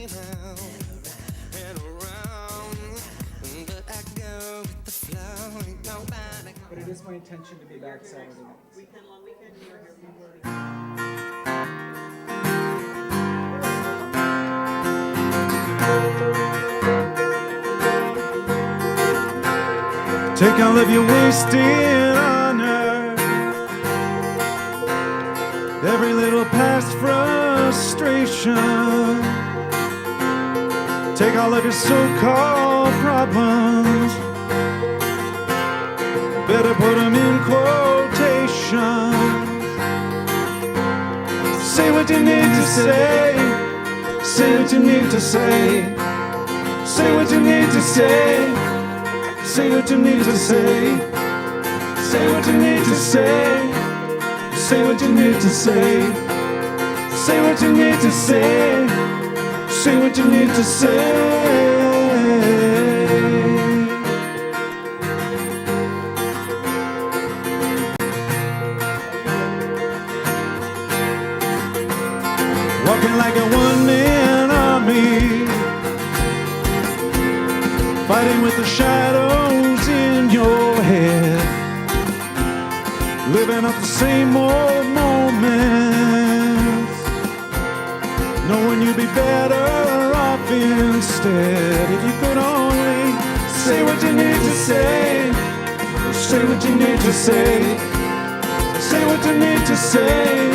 round and around, but I go with the flow. Ain't nobody. But it is my intention to be back Saturday nights. Weekend, long weekend, you're here for Take all of your wasted honor, every little past frustration. Take all of your so-called problems, better put them in quotation. Say what you need to say, say what you need to say, say what you need to say. Say what you need to say, say what you need to say, say what you need to say, say what you need to say, say what you need to say. Walking like a one-man army, fighting with the shadows in your head, living up the same old moments, knowing you'd be better off instead if you could only say what you need to say, say what you need to say, say what you need to say,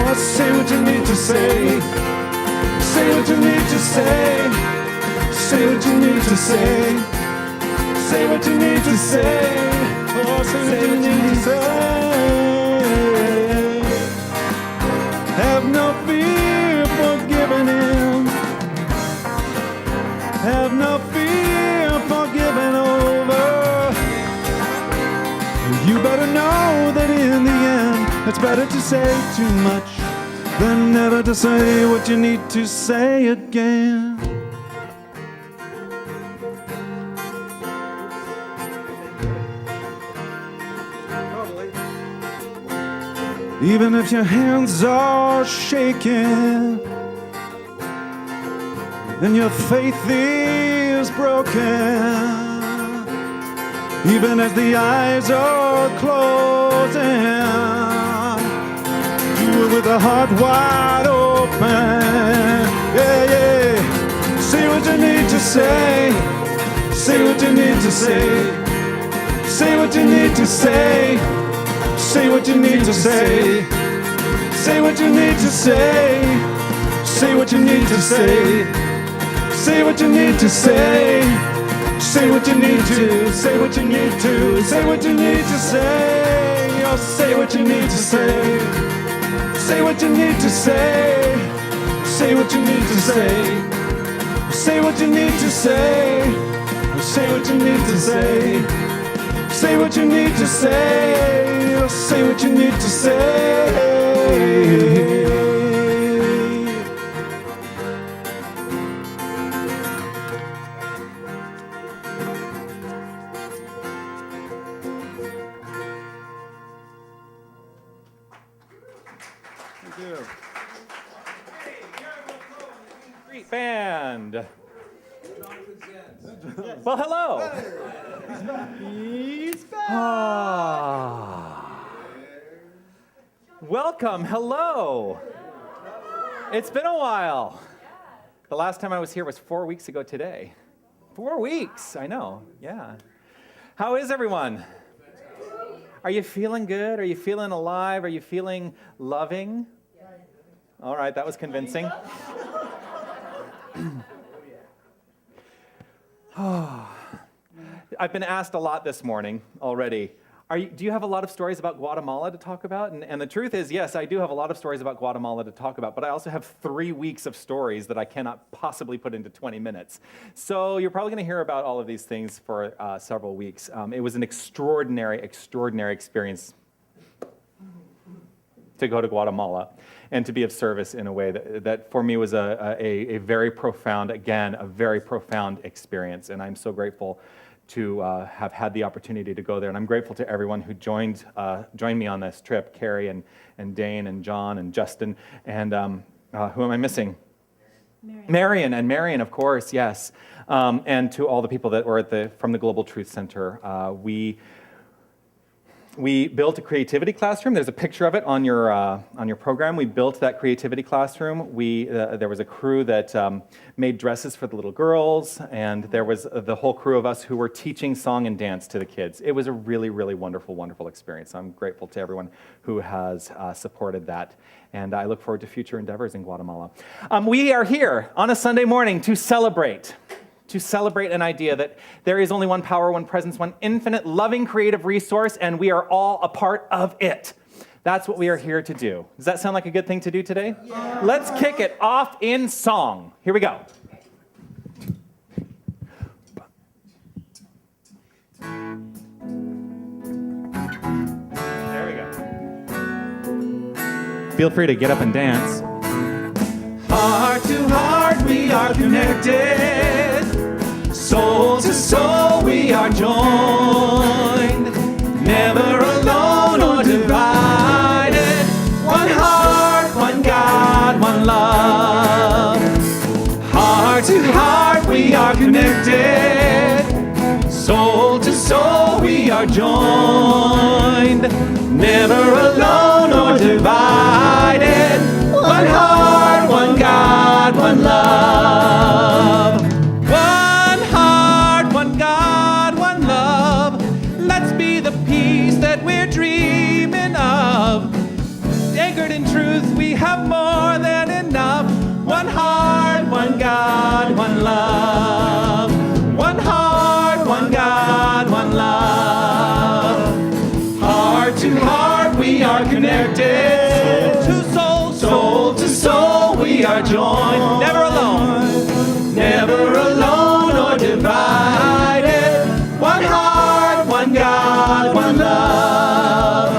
oh, say what you need to say, say what you need to say. Say what you need to say, say what you need to say, oh, say what you need to say. Have no fear for giving in, have no fear for giving over. You better know that in the end, it's better to say too much than never to say what you need to say again. Even if your hands are shaking and your faith is broken, even as the eyes are closing, you are with a heart wide open. Yeah, yeah. Say what you need to say, say what you need to say, say what you need to say. Say what you need to say, say what you need to say, say what you need to say, say what you need to say, say what you need to, say what you need to, say what you need to say, oh, say what you need to say, say what you need to say, say what you need to say, say what you need to say, say what you need to say. Say what you need to say, or say what you need to say. Thank you. Great band. Well, hello. He's back. Welcome. Hello. It's been a while. The last time I was here was 4 weeks ago today. 4 weeks. I know. Yeah. How is everyone? Are you feeling good? Are you feeling alive? Are you feeling loving? All right. That was convincing. I've been asked a lot this morning already. Do you have a lot of stories about Guatemala to talk about? And the truth is, yes, I do have a lot of stories about Guatemala to talk about, but I also have 3 weeks of stories that I cannot possibly put into 20 minutes. So you're probably going to hear about all of these things for several weeks. It was an extraordinary, extraordinary experience to go to Guatemala and to be of service in a way that for me was a very profound, again, a very profound experience. And I'm so grateful to have had the opportunity to go there. And I'm grateful to everyone who joined me on this trip, Carrie and Dane and John and Justin. And who am I missing? Marion, of course, yes. And to all the people that were from the Global Truth Center. We built a creativity classroom. There's a picture of it on your program. We built that creativity classroom. There was a crew that made dresses for the little girls, and there was the whole crew of us who were teaching song and dance to the kids. It was a really, really wonderful, wonderful experience. I'm grateful to everyone who has supported that, and I look forward to future endeavors in Guatemala. We are here on a Sunday morning to celebrate an idea that there is only one power, one presence, one infinite, loving, creative resource, and we are all a part of it. That's what we are here to do. Does that sound like a good thing to do today? Yeah. Let's kick it off in song. Here we go. There we go. Feel free to get up and dance. Heart to heart, we are connected. Soul to soul, we are joined. Never alone or divided. One heart, one God, one love. Heart to heart, we are connected. Soul to soul, we are joined. Never alone or divided. One heart, one God, one love. One heart, one God, one love. Let's be the peace that we're dreaming of. Anchored in truth, we have more than enough. One heart, one God, one love. One heart, one God, one love. Heart to heart, we are connected. Soul to soul, we are joined. Never alone. Never alone or divided. One heart, one God, one love.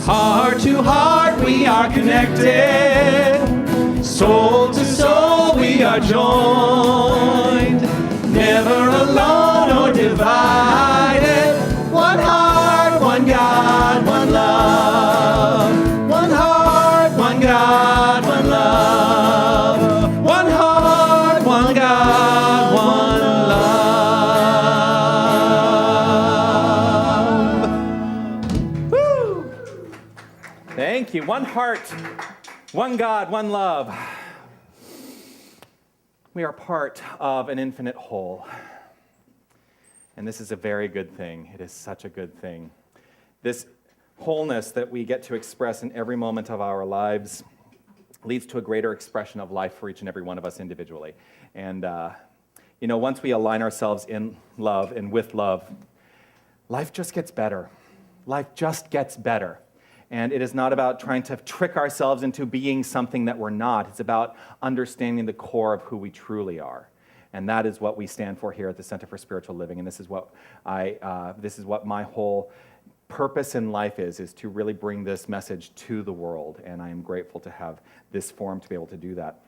Heart to heart, we are connected. Soul to soul, we are joined. Never alone or divided. One heart, one God, one love. One heart, one God, one love. One heart, one God, one love. Woo! Thank you. One heart, one God, one love. We are part of an infinite whole. And this is a very good thing. It is such a good thing. This wholeness that we get to express in every moment of our lives leads to a greater expression of life for each and every one of us individually. And, once we align ourselves in love and with love, life just gets better. Life just gets better. And it is not about trying to trick ourselves into being something that we're not. It's about understanding the core of who we truly are. And that is what we stand for here at the Center for Spiritual Living. And this is what my whole purpose in life is to really bring this message to the world, and I am grateful to have this forum to be able to do that.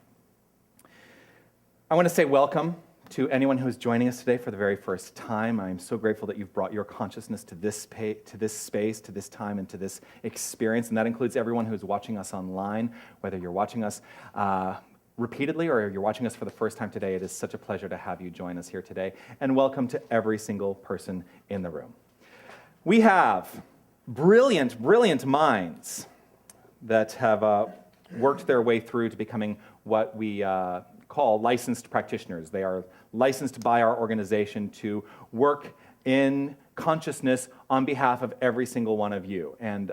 I want to say welcome to anyone who's joining us today for the very first time. I'm so grateful that you've brought your consciousness to this space, to this time, and to this experience, and that includes everyone who's watching us online, whether you're watching us repeatedly or you're watching us for the first time today. It is such a pleasure to have you join us here today, and welcome to every single person in the room. We have brilliant, brilliant minds that have worked their way through to becoming what we call licensed practitioners. They are licensed by our organization to work in consciousness on behalf of every single one of you. And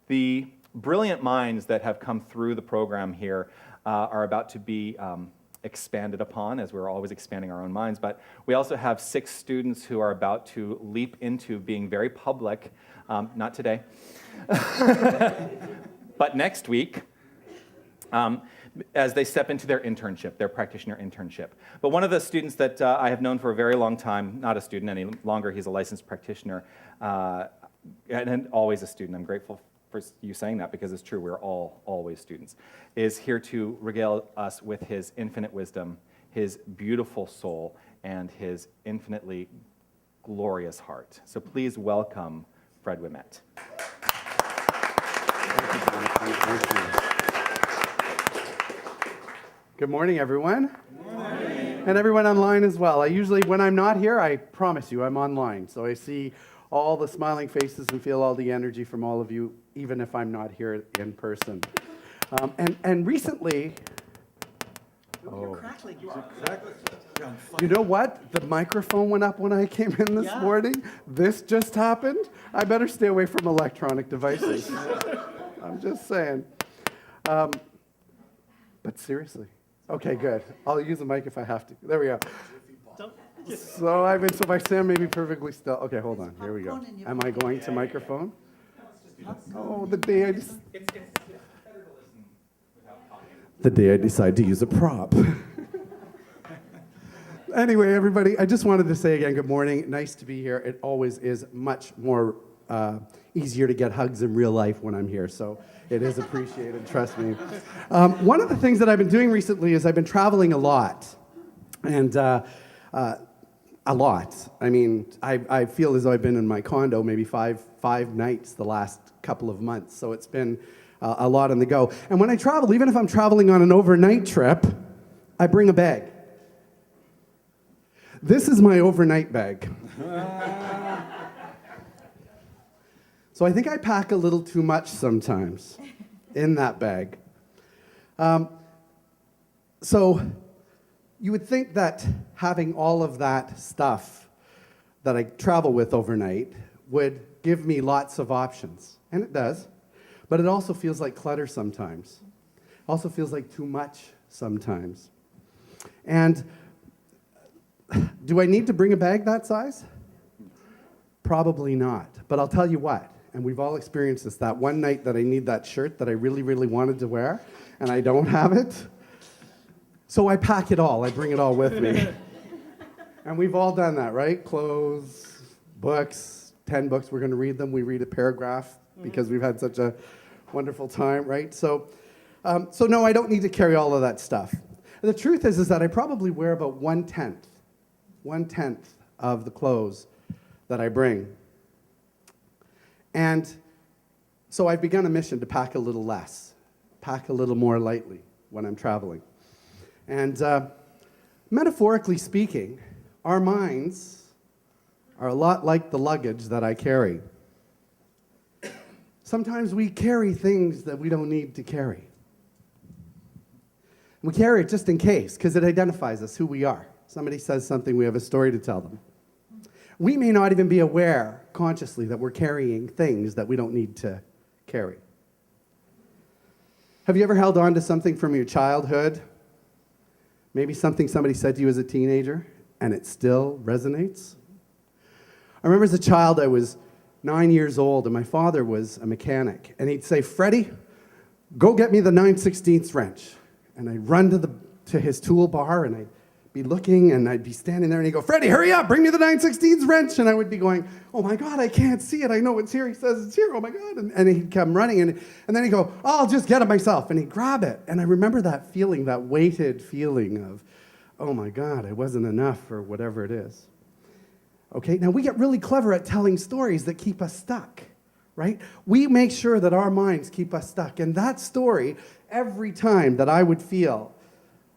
the brilliant minds that have come through the program here are about to be expanded upon, as we're always expanding our own minds, but we also have 6 students who are about to leap into being very public, not today, but next week, as they step into their internship, their practitioner internship. But one of the students that I have known for a very long time, not a student any longer, he's a licensed practitioner, and always a student. I'm grateful for you saying that, because it's true, we're all always students, is here to regale us with his infinite wisdom, his beautiful soul, and his infinitely glorious heart. So please welcome Fred Wimet. Thank you. Good morning, everyone. Good morning. And everyone online as well. I usually, when I'm not here, I promise you, I'm online. So I see all the smiling faces and feel all the energy from all of you, even if I'm not here in person. And recently, You're crackling. you know what? The microphone went up when I came in this morning. This just happened. I better stay away from electronic devices. I'm just saying. But seriously. Okay, good. I'll use the mic if I have to. There we go. So if I stand maybe perfectly still. Okay, hold on. Here we go. Am I going to microphone? Oh, the day I decide to use a prop. Anyway, everybody, I just wanted to say again, good morning. Nice to be here. It always is much more easier to get hugs in real life when I'm here, so it is appreciated, trust me. One of the things that I've been doing recently is I've been traveling a lot, and a lot. I mean, I feel as though I've been in my condo maybe five nights the last couple of months, so it's been a lot on the go. And when I travel, even if I'm traveling on an overnight trip, I bring a bag. This is my overnight bag. So I think I pack a little too much sometimes in that bag. So you would think that having all of that stuff that I travel with overnight would give me lots of options, and it does, but it also feels like clutter sometimes. It also feels like too much sometimes. And do I need to bring a bag that size? Probably not, but I'll tell you what, and we've all experienced this, that one night that I need that shirt that I really, really wanted to wear, and I don't have it. So I pack it all, I bring it all with me. And we've all done that, right? Clothes, books, 10 books, we're gonna read them. We read a paragraph because we've had such a wonderful time, right? So no, I don't need to carry all of that stuff. And the truth is that I probably wear about one-tenth of the clothes that I bring. And so I've begun a mission to pack a little less, pack a little more lightly when I'm traveling. And metaphorically speaking, our minds are a lot like the luggage that I carry. Sometimes we carry things that we don't need to carry. We carry it just in case, because it identifies us, who we are. Somebody says something, we have a story to tell them. We may not even be aware consciously that we're carrying things that we don't need to carry. Have you ever held on to something from your childhood? Maybe something somebody said to you as a teenager, and it still resonates? I remember as a child, I was 9 years old, and my father was a mechanic, and he'd say, "Freddie, go get me the 9/16 wrench." And I'd run to his toolbar, and I'd be looking, and I'd be standing there, and he'd go, "Freddie, hurry up, bring me the 9/16 wrench." And I would be going, "Oh my God, I can't see it. I know it's here. He says it's here. Oh my God." And he'd come running, and then he'd go, "Oh, I'll just get it myself." And he'd grab it. And I remember that feeling, that weighted feeling of, oh my God, it wasn't enough, or whatever it is. Okay, now we get really clever at telling stories that keep us stuck, right? We make sure that our minds keep us stuck. And that story, every time that I would feel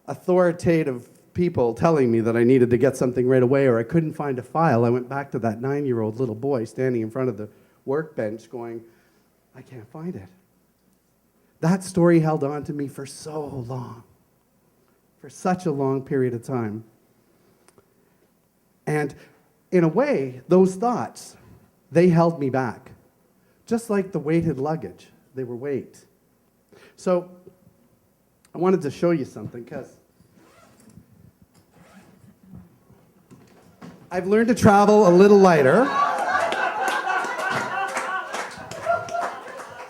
authoritative people telling me that I needed to get something right away or I couldn't find a file, I went back to that 9-year-old little boy standing in front of the workbench going, "I can't find it." That story held on to me for so long, for such a long period of time. And in a way, those thoughts, they held me back. Just like the weighted luggage, they were weight. So I wanted to show you something, because I've learned to travel a little lighter.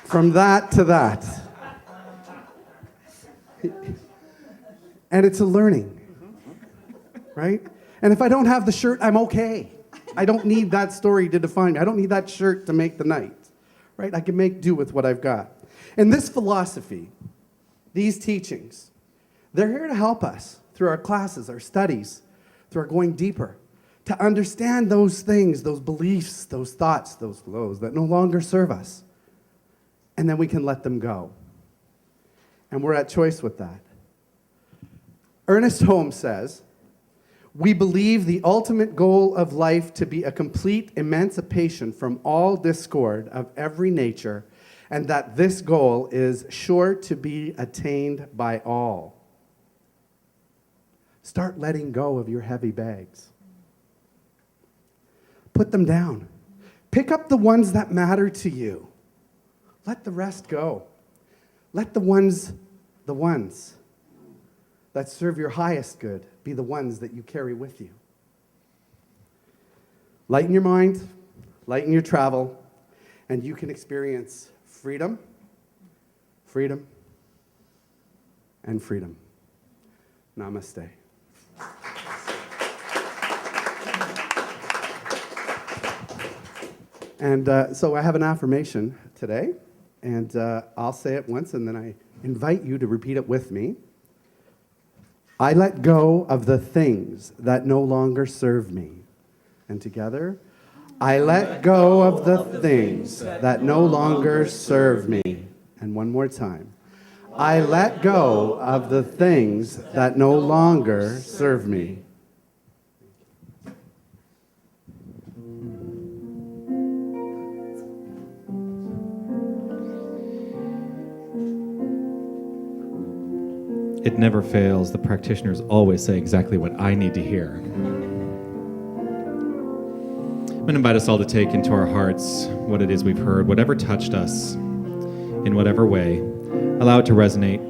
From that to that. And it's a learning, right? And if I don't have the shirt, I'm okay. I don't need that story to define me. I don't need that shirt to make the night, right? I can make do with what I've got. And this philosophy, these teachings, they're here to help us through our classes, our studies, through our going deeper, to understand those things, those beliefs, those thoughts, those flows that no longer serve us. And then we can let them go. And we're at choice with that. Ernest Holmes says, "We believe the ultimate goal of life to be a complete emancipation from all discord of every nature, and that this goal is sure to be attained by all." Start letting go of your heavy bags. Put them down. Pick up the ones that matter to you. Let the rest go. Let the ones that serve your highest good be the ones that you carry with you. Lighten your mind, lighten your travel, and you can experience freedom, freedom, and freedom. Namaste. And so I have an affirmation today, and I'll say it once, and then I invite you to repeat it with me. I let go of the things that no longer serve me. And together, I let go of the things that no longer serve me. And one more time. I let go of the things that no longer serve me. It never fails. The practitioners always say exactly what I need to hear. I'm going to invite us all to take into our hearts what it is we've heard, whatever touched us in whatever way. Allow it to resonate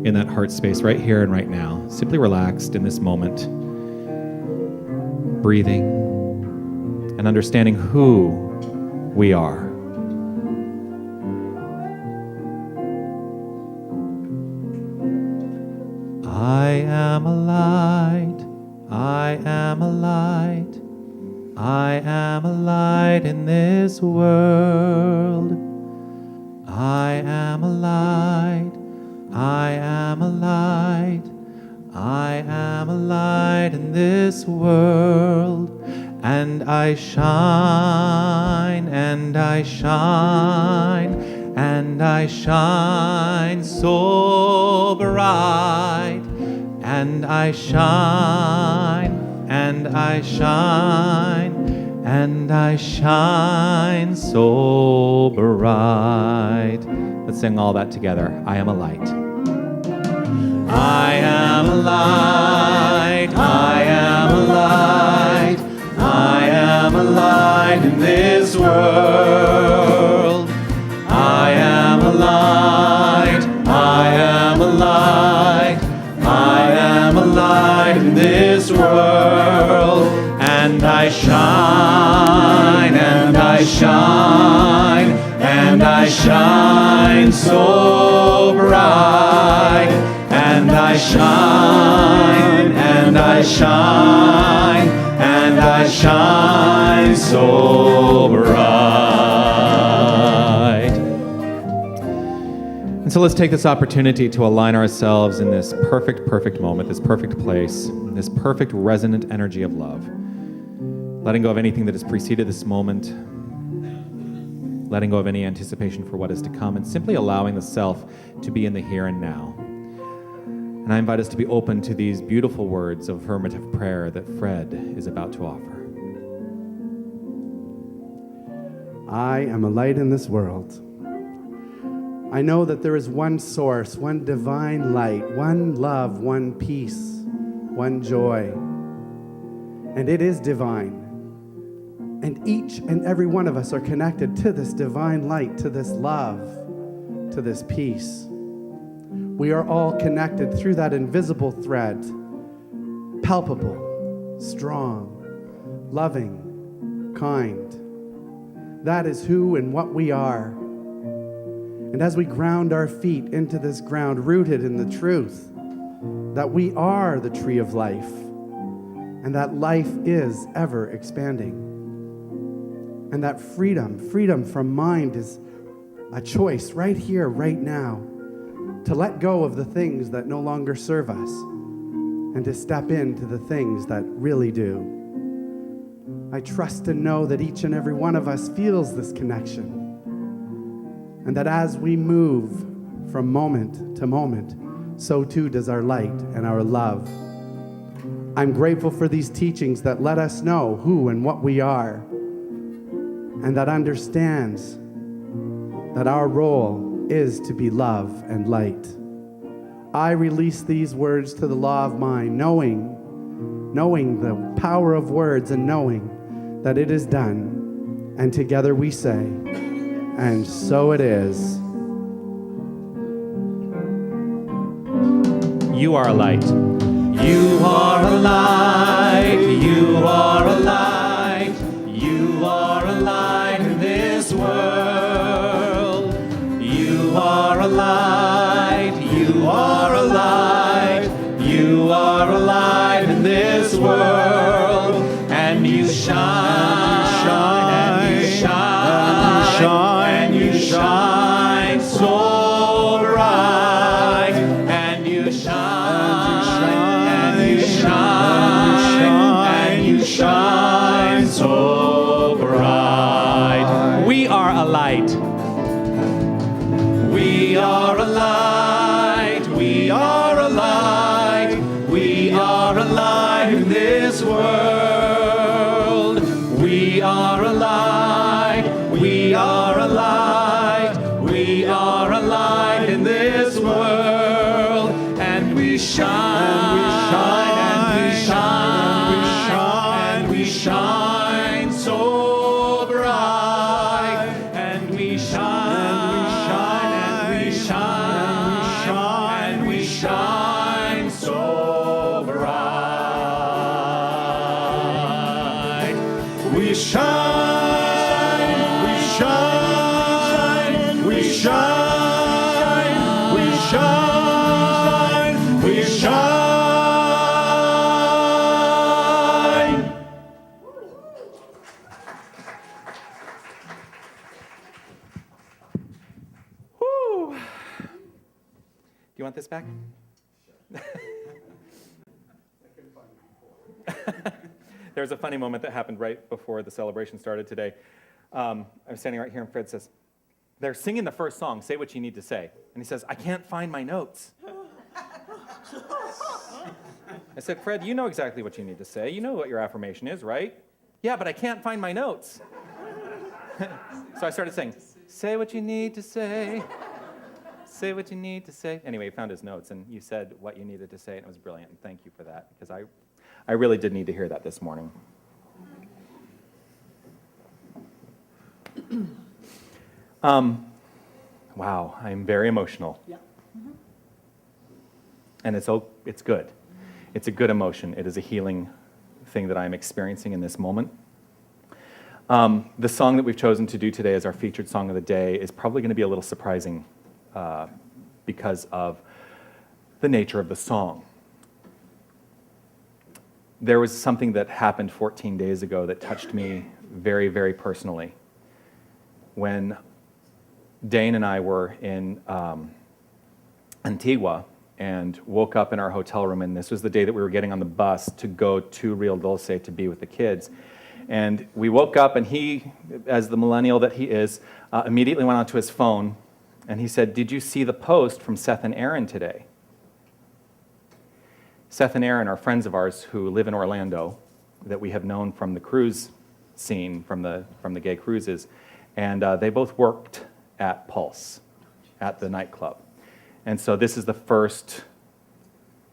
in that heart space right here and right now. Simply relaxed in this moment, breathing and understanding who we are. I am a light, I am a light, I am a light in this world. I am a light, I am a light, I am a light in this world. And I shine, and I shine, and I shine so bright. And I shine, and I shine, and I shine so bright. Let's sing all that together. I am a light. I am a light, I am a light, I am a light in this world. I am a light, I am a light, I am a light in this world. And I shine, and I shine, and I shine so bright. And I shine, and I shine, and I shine so bright. And so let's take this opportunity to align ourselves in this perfect moment, this perfect place, this perfect resonant energy of love. Letting go of anything that has preceded this moment, letting go of any anticipation for what is to come, and simply allowing the self to be in the here and now. And I invite us to be open to these beautiful words of affirmative prayer that Fred is about to offer. I am a light in this world. I know that there is one source, one divine light, one love, one peace, one joy. And it is divine. And each and every one of us are connected to this divine light, to this love, to this peace. We are all connected through that invisible thread, palpable, strong, loving, kind. That is who and what we are. And as we ground our feet into this ground, rooted in the truth that we are the tree of life, and that life is ever expanding, and that freedom from mind is a choice right here, right now, to let go of the things that no longer serve us and to step into the things that really do. I trust and know that each and every one of us feels this connection, and that as we move from moment to moment so too does our light and our love. I'm grateful for these teachings that let us know who and what we are, and that understands that our role is to be love and light. I release these words to the law of mind, knowing the power of words and knowing that it is done. And together we say, and so it is. You are a light. You are a light. You are a light. You are a light in this world. You are a light. You are a light. You are a light in this world. And you shine. And you shine. And you shine so bright. And you shine. And you shine. And you shine so bright. We are a light. We are a light. We are a light. We are a light in this world. We are a light. We are a light. We are a light in this world. And we shine. And we shine. And we shine so bright. And we shine. And we shine. And we shine so bright. We shine. We shine. We shine. We shine. We shine. Whew. Do you want this back? There was a funny moment that happened right before the celebration started today. I was standing right here, and Fred says, they're singing the first song, Say What You Need to Say. And he says, I can't find my notes. I said, Fred, you know exactly what you need to say. You know what your affirmation is, right? Yeah, but I can't find my notes. So I started saying, say what you need to say. Say what you need to say. Anyway, he found his notes, and you said what you needed to say, and it was brilliant. And thank you for that, because I really did need to hear that this morning. Wow, I'm very emotional. Yeah. And it's good. It's a good emotion. It is a healing thing that I'm experiencing in this moment. The song that we've chosen to do today as our featured song of the day is probably going to be a little surprising because of the nature of the song. There was something that happened 14 days ago that touched me very, very personally. When Dane and I were in Antigua and woke up in our hotel room, and this was the day that we were getting on the bus to go to Real Dulce to be with the kids. And we woke up, and he, as the millennial that he is, immediately went onto his phone, and he said, did you see the post from Seth and Aaron today? Seth and Aaron are friends of ours who live in Orlando that we have known from the cruise scene, from the gay cruises, and they both worked at Pulse, at the nightclub. And so this is the first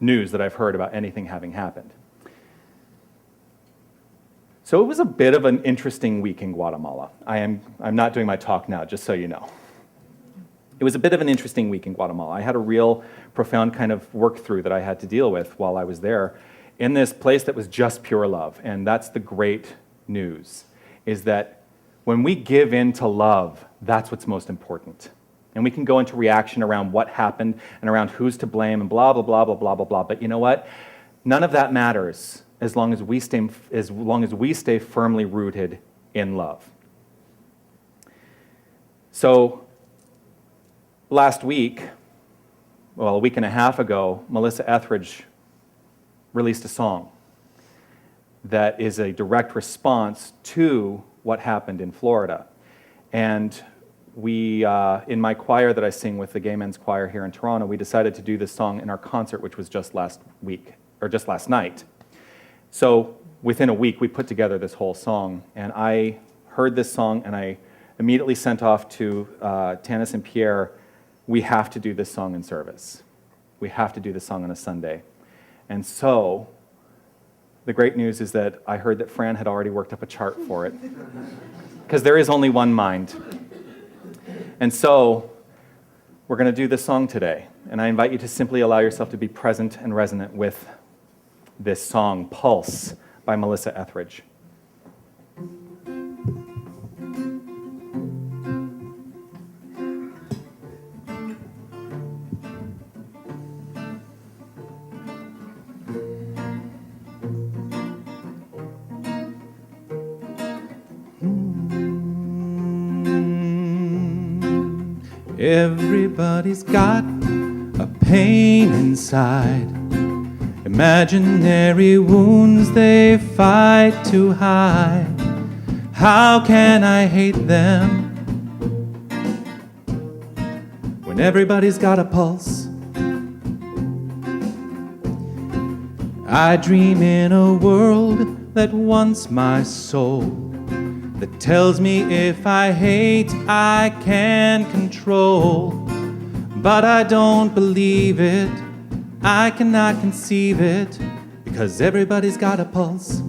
news that I've heard about anything having happened. So it was a bit of an interesting week in Guatemala. I'm not doing my talk now, just so you know. It was a bit of an interesting week in Guatemala. I had a real profound kind of work through that I had to deal with while I was there in this place that was just pure love. And that's the great news, is that when we give in to love, that's what's most important. And we can go into reaction around what happened and around who's to blame and blah, blah, blah, blah, blah, blah, blah. But you know what? None of that matters as long as we stay firmly rooted in love. So last week, well, a week and a half ago, Melissa Etheridge released a song that is a direct response to what happened in Florida. And we, in my choir that I sing with the Gay Men's Choir here in Toronto, we decided to do this song in our concert, which was just last week, or just last night. So within a week, we put together this whole song, and I heard this song, and I immediately sent off to Tanis and Pierre, we have to do this song in service. We have to do this song on a Sunday. And so, the great news is that I heard that Fran had already worked up a chart for it, because there is only one mind. And so, we're going to do this song today, and I invite you to simply allow yourself to be present and resonant with this song, Pulse, by Melissa Etheridge. Everybody's got a pain inside, imaginary wounds they fight to hide. How can I hate them when everybody's got a pulse? I dream in a world that wants my soul, that tells me if I hate, I can control. But I don't believe it, I cannot conceive it, because everybody's got a pulse.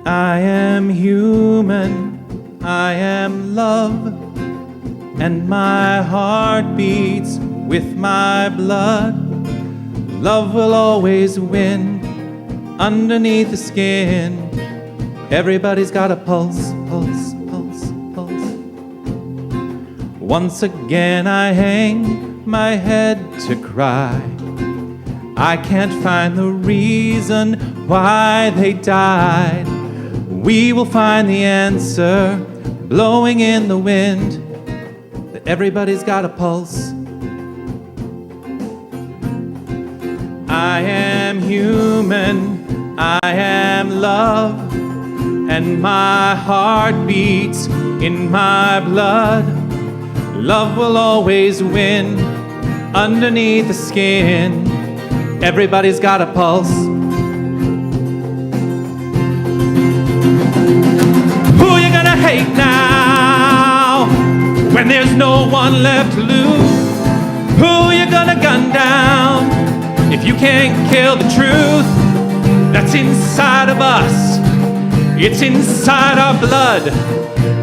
I am human, I am love, and my heart beats with my blood. Love will always win underneath the skin. Everybody's got a pulse, pulse, pulse, pulse. Once again I hang my head to cry. I can't find the reason why they died. We will find the answer blowing in the wind, that everybody's got a pulse. I am human, I am love, and my heart beats in my blood. Love will always win underneath the skin. Everybody's got a pulse. Who you gonna hate now when there's no one left to lose? Who you gonna gun down if you can't kill the truth that's inside of us? It's inside our blood.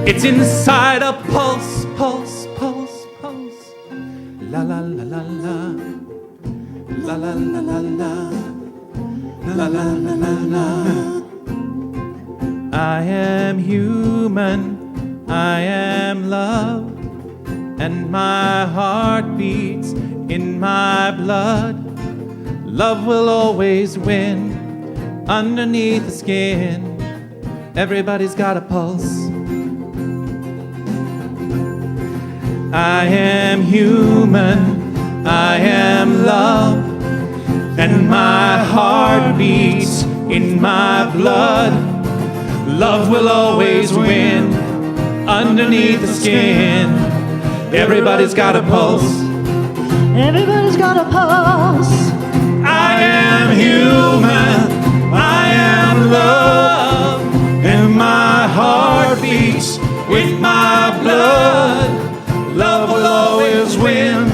It's inside a pulse, pulse, pulse, pulse. La la la la la. La la la la la. La la la la la. I am human, I am love, and my heart beats in my blood. Love will always win underneath the skin. Everybody's got a pulse. I am human, I am love, and my heart beats in my blood. Love will always win underneath the skin. Everybody's got a pulse. Everybody's got a pulse. I am human, I am love, and my heart beats with my blood. Love will always win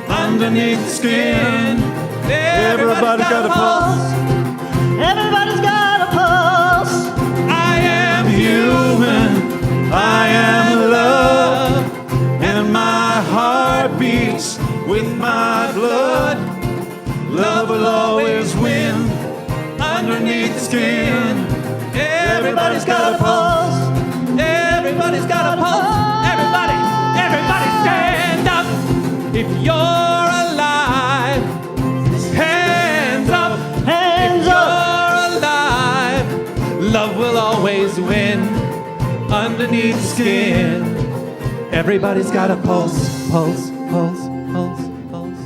underneath the skin. Everybody's got a pulse. Everybody's got a pulse. I am human, I am love, and my heart beats with my blood. Love will always win underneath the skin. Everybody's got a pulse. Everybody's got a pulse. Everybody stand up. If you're alive, hands up. Hands if up. you're alive, love will always win underneath the skin. Everybody's got a pulse, pulse, pulse, pulse, pulse.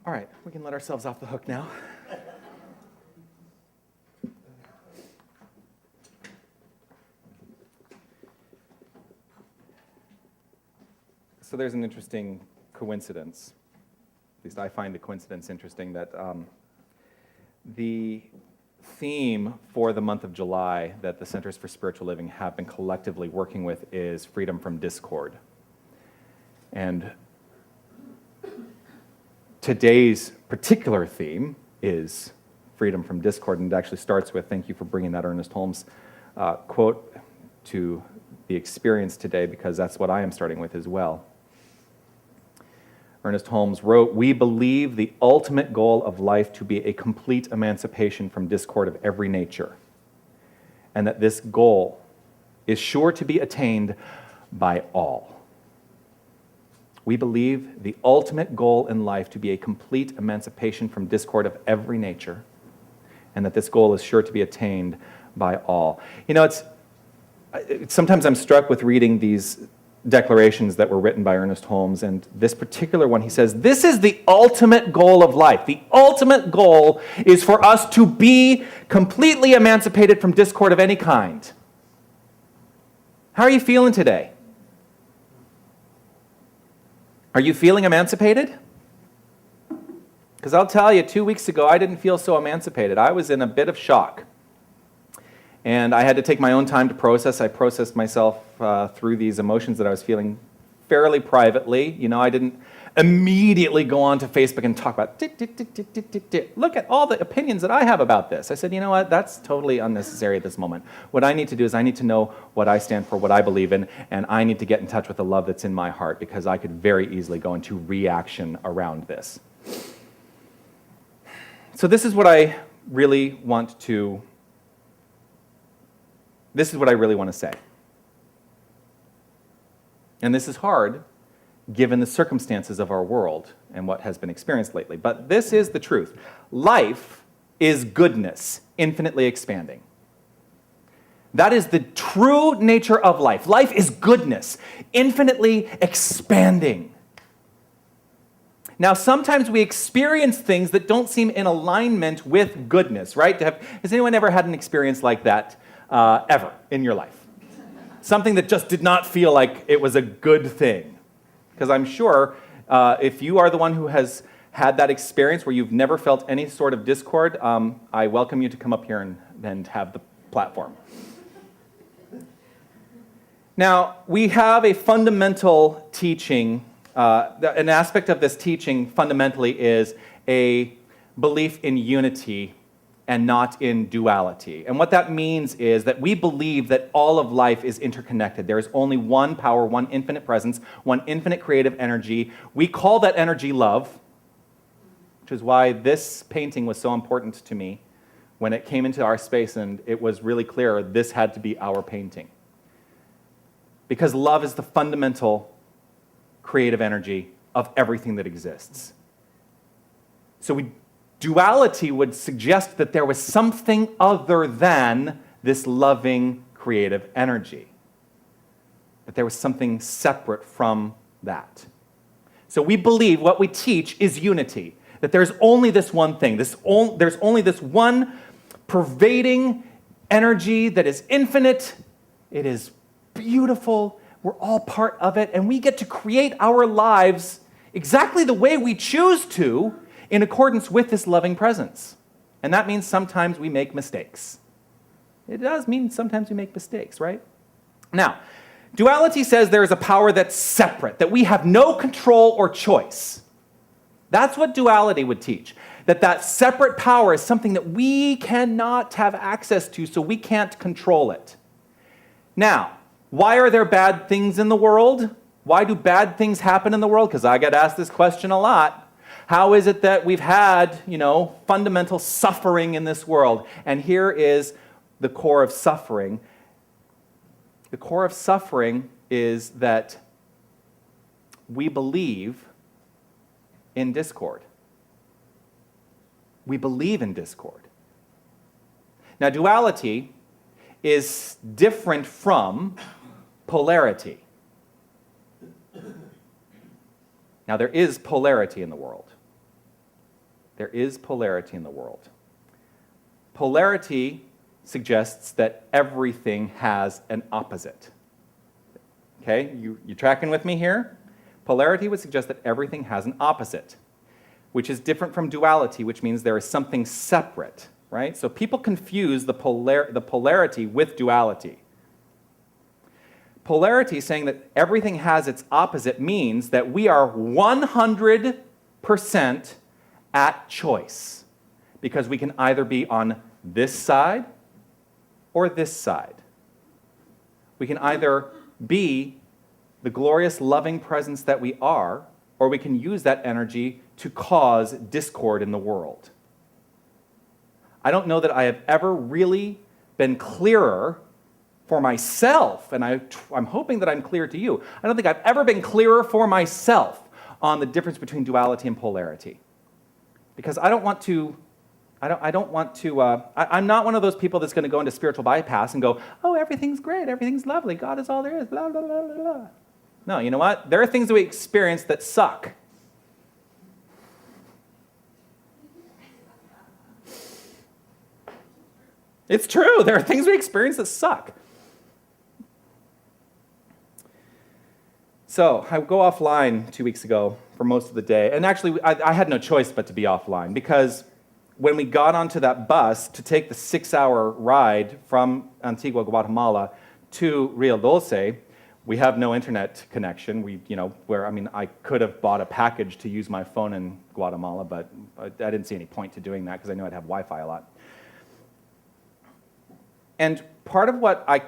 All right, we can let ourselves off the hook now. So there's an interesting coincidence. At least I find the coincidence interesting that the theme for the month of July that the Centers for Spiritual Living have been collectively working with is freedom from discord. And today's particular theme is freedom from discord, and it actually starts with, thank you for bringing that Ernest Holmes quote to the experience today, because that's what I am starting with as well. Ernest Holmes wrote, "We believe the ultimate goal of life to be a complete emancipation from discord of every nature, and that this goal is sure to be attained by all." We believe the ultimate goal in life to be a complete emancipation from discord of every nature, and that this goal is sure to be attained by all. You know, sometimes I'm struck with reading these declarations that were written by Ernest Holmes, and this particular one, he says, this is the ultimate goal of life. The ultimate goal is for us to be completely emancipated from discord of any kind. How are you feeling today? Are you feeling emancipated? Because I'll tell you, 2 weeks ago, I didn't feel so emancipated. I was in a bit of shock. And I had to take my own time to process. I processed myself through these emotions that I was feeling fairly privately. You know, I didn't immediately go on to Facebook and talk about, look at all the opinions that I have about this. I said, you know what, that's totally unnecessary at this moment. What I need to do is I need to know what I stand for, what I believe in, and I need to get in touch with the love that's in my heart, because I could very easily go into reaction around this. So this is what I really want to say. And this is hard, given the circumstances of our world and what has been experienced lately. But this is the truth. Life is goodness, infinitely expanding. That is the true nature of life. Life is goodness, infinitely expanding. Now, sometimes we experience things that don't seem in alignment with goodness, right? Has anyone ever had an experience like that ever in your life? Something that just did not feel like it was a good thing. Because I'm sure if you are the one who has had that experience where you've never felt any sort of discord, I welcome you to come up here and have the platform. Now, we have a fundamental teaching. An aspect of this teaching fundamentally is a belief in unity and not in duality. And what that means is that we believe that all of life is interconnected. There is only one power, one infinite presence, one infinite creative energy. We call that energy love, which is why this painting was so important to me when it came into our space, and it was really clear this had to be our painting. Because love is the fundamental creative energy of everything that exists. So duality would suggest that there was something other than this loving creative energy. That there was something separate from that. So we believe what we teach is unity. That there's only this one thing. There's only this one pervading energy that is infinite. It is beautiful. We're all part of it. And we get to create our lives exactly the way we choose to, in accordance with this loving presence. And that means sometimes we make mistakes. It does mean sometimes we make mistakes, right? Now, duality says there is a power that's separate, that we have no control or choice. That's what duality would teach, that separate power is something that we cannot have access to, so we can't control it. Now, why are there bad things in the world? Why do bad things happen in the world? Because I get asked this question a lot. How is it that we've had, fundamental suffering in this world? And here is the core of suffering. The core of suffering is that we believe in discord. We believe in discord. Now, duality is different from polarity. Now, there is polarity in the world. There is polarity in the world. Polarity suggests that everything has an opposite. Okay, you tracking with me here? Polarity would suggest that everything has an opposite, which is different from duality, which means there is something separate, right? So people confuse the polarity with duality. Polarity, saying that everything has its opposite, means that we are 100% at choice, because we can either be on this side or this side. We can either be the glorious, loving presence that we are, or we can use that energy to cause discord in the world. I don't know that I have ever really been clearer for myself, and I'm hoping that I'm clear to you. I don't think I've ever been clearer for myself on the difference between duality and polarity. Because I'm not one of those people that's going to go into spiritual bypass and go, oh, everything's great, everything's lovely, God is all there is, blah, blah, blah, blah, blah. No, you know what? There are things that we experience that suck. It's true. There are things we experience that suck. So I go offline 2 weeks ago for most of the day. And actually, I had no choice but to be offline, because when we got onto that bus to take the 6-hour ride from Antigua, Guatemala to Rio Dulce, we have no internet connection. I could have bought a package to use my phone in Guatemala, but I didn't see any point to doing that because I knew I'd have Wi-Fi a lot. And part of what I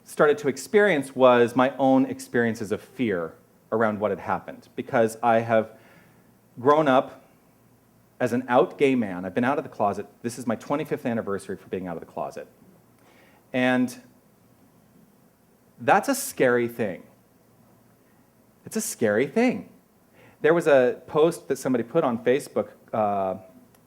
started to experience was my own experiences of fear around what had happened, because I have grown up as an out gay man. I've been out of the closet. This is my 25th anniversary for being out of the closet. And that's a scary thing. It's a scary thing. There was a post that somebody put on Facebook,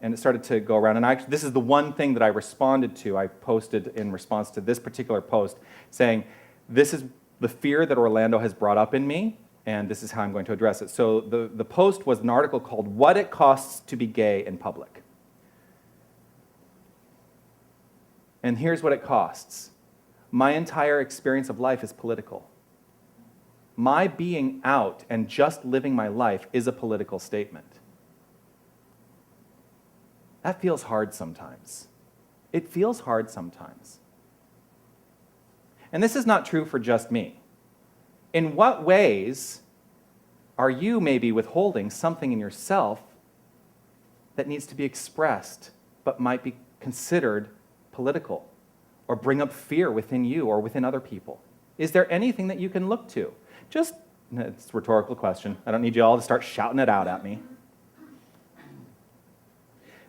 and it started to go around. And this is the one thing that I responded to. I posted in response to this particular post saying, this is the fear that Orlando has brought up in me, and this is how I'm going to address it. So the post was an article called What It Costs to Be Gay in Public. And here's what it costs. My entire experience of life is political. My being out and just living my life is a political statement. That feels hard sometimes. It feels hard sometimes. And this is not true for just me. In what ways are you maybe withholding something in yourself that needs to be expressed but might be considered political or bring up fear within you or within other people? Is there anything that you can look to? It's a rhetorical question. I don't need you all to start shouting it out at me.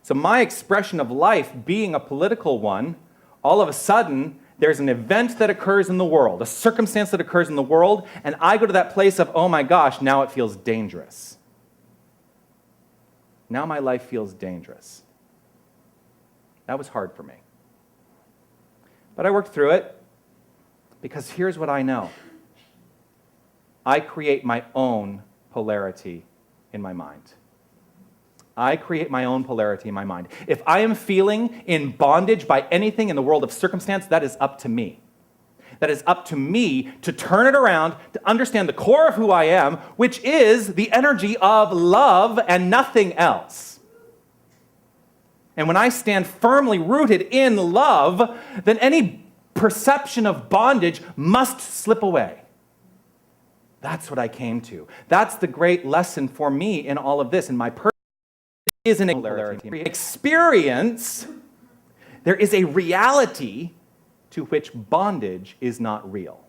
So my expression of life being a political one, all of a sudden, there's an event that occurs in the world, a circumstance that occurs in the world, and I go to that place of, oh my gosh, now it feels dangerous. Now my life feels dangerous. That was hard for me. But I worked through it, because here's what I know. I create my own polarity in my mind. I create my own polarity in my mind. If I am feeling in bondage by anything in the world of circumstance, that is up to me. That is up to me to turn it around, to understand the core of who I am, which is the energy of love and nothing else. And when I stand firmly rooted in love, then any perception of bondage must slip away. That's what I came to. That's the great lesson for me in all of this, in my personal is an experience. There is a reality to which bondage is not real.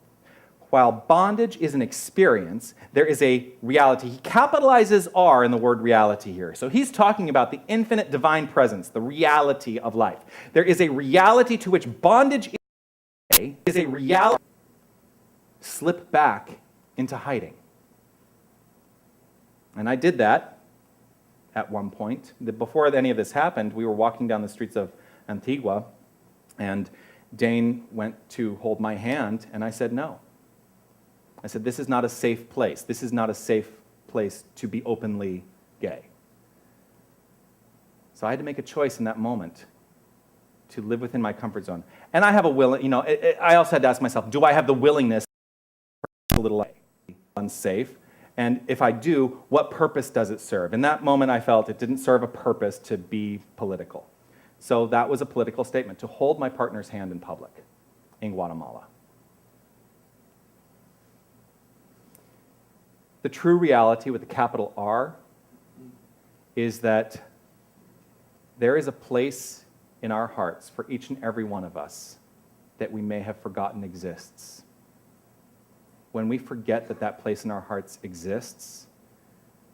While bondage is an experience, there is a reality. He capitalizes R in the word reality here. So he's talking about the infinite divine presence, the reality of life. There is a reality to which bondage is a reality. Slip back into hiding. And I did that. At one point. Before any of this happened, we were walking down the streets of Antigua, and Dane went to hold my hand, and I said no. I said, this is not a safe place. This is not a safe place to be openly gay. So I had to make a choice in that moment to live within my comfort zone. And I have a will, I also had to ask myself, do I have the willingness a little unsafe? And if I do, what purpose does it serve? In that moment, I felt it didn't serve a purpose to be political. So that was a political statement, to hold my partner's hand in public in Guatemala. The true reality with a capital R is that there is a place in our hearts for each and every one of us that we may have forgotten exists. When we forget that that place in our hearts exists,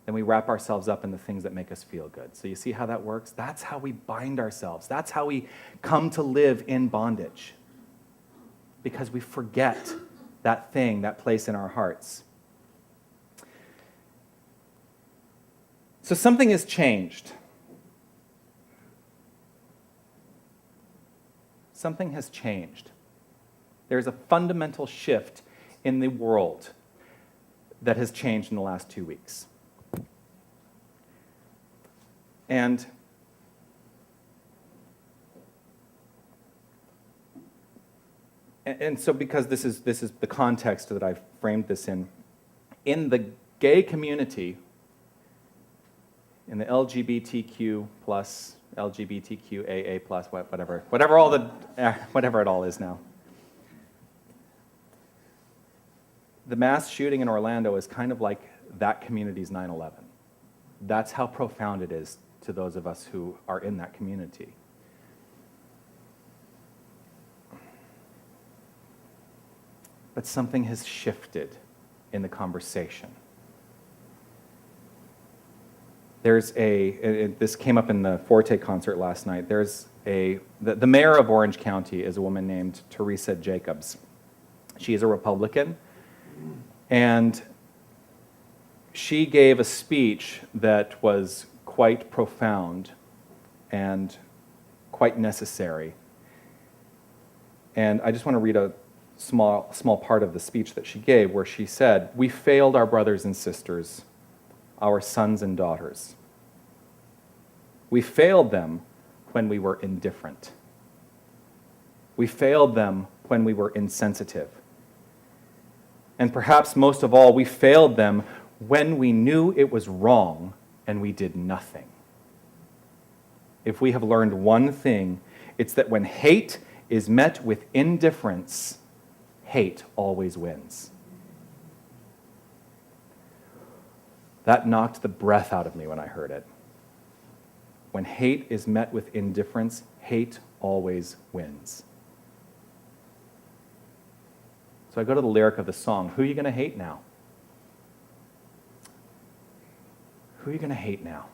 then we wrap ourselves up in the things that make us feel good. So you see how that works? That's how we bind ourselves. That's how we come to live in bondage. Because we forget that thing, that place in our hearts. So something has changed. Something has changed. There's a fundamental shift in the world that has changed in the last 2 weeks. And so because this is the context that I've framed this in the gay community, in the LGBTQ plus, LGBTQAA plus, whatever it all is now. The mass shooting in Orlando is kind of like that community's 9/11. That's how profound it is to those of us who are in that community. But something has shifted in the conversation. This came up in the Forte concert last night. The mayor of Orange County is a woman named Teresa Jacobs. She is a Republican, and she gave a speech that was quite profound and quite necessary. And I just want to read a small part of the speech that she gave, where she said, "We failed our brothers and sisters, our sons and daughters. We failed them when we were indifferent. We failed them when we were insensitive. And perhaps most of all, we failed them when we knew it was wrong and we did nothing. If we have learned one thing, it's that when hate is met with indifference, hate always wins." That knocked the breath out of me when I heard it. When hate is met with indifference, hate always wins. So I go to the lyric of the song, who are you going to hate now? Who are you going to hate now?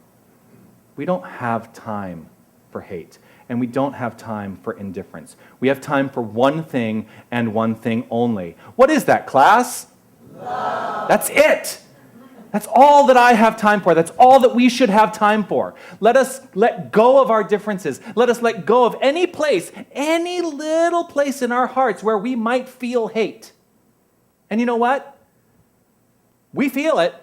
We don't have time for hate, and we don't have time for indifference. We have time for one thing and one thing only. What is that, class? Love. That's it. That's all that I have time for. That's all that we should have time for. Let us let go of our differences. Let us let go of any place, any little place in our hearts where we might feel hate. And you know what? We feel it,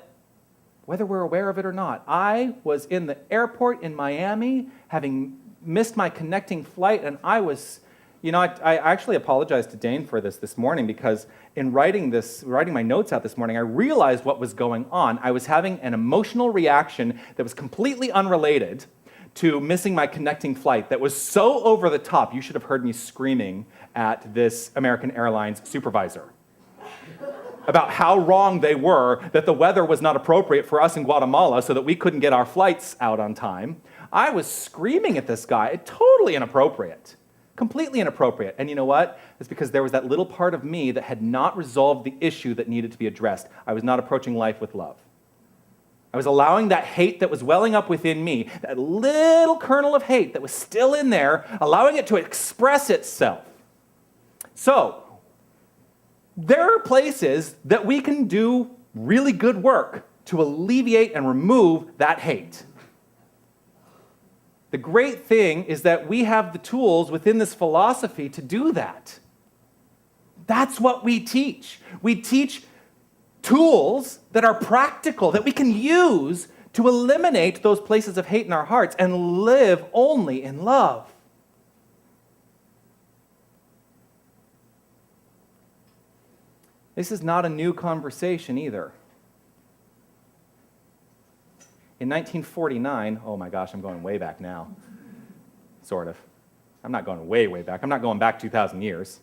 whether we're aware of it or not. I was in the airport in Miami, having missed my connecting flight, and I was, I actually apologized to Dane for this morning, because in writing my notes out this morning, I realized what was going on. I was having an emotional reaction that was completely unrelated to missing my connecting flight, that was so over the top. You should have heard me screaming at this American Airlines supervisor about how wrong they were, that the weather was not appropriate for us in Guatemala so that we couldn't get our flights out on time. I was screaming at this guy. Totally inappropriate. Completely inappropriate. And you know what? It's because there was that little part of me that had not resolved the issue that needed to be addressed. I was not approaching life with love. I was allowing that hate that was welling up within me, that little kernel of hate that was still in there, allowing it to express itself. So, there are places that we can do really good work to alleviate and remove that hate. The great thing is that we have the tools within this philosophy to do that. That's what we teach. We teach tools that are practical, that we can use to eliminate those places of hate in our hearts and live only in love. This is not a new conversation either. In 1949, oh my gosh, I'm going way back now. Sort of. I'm not going way, way back. I'm not going back 2,000 years.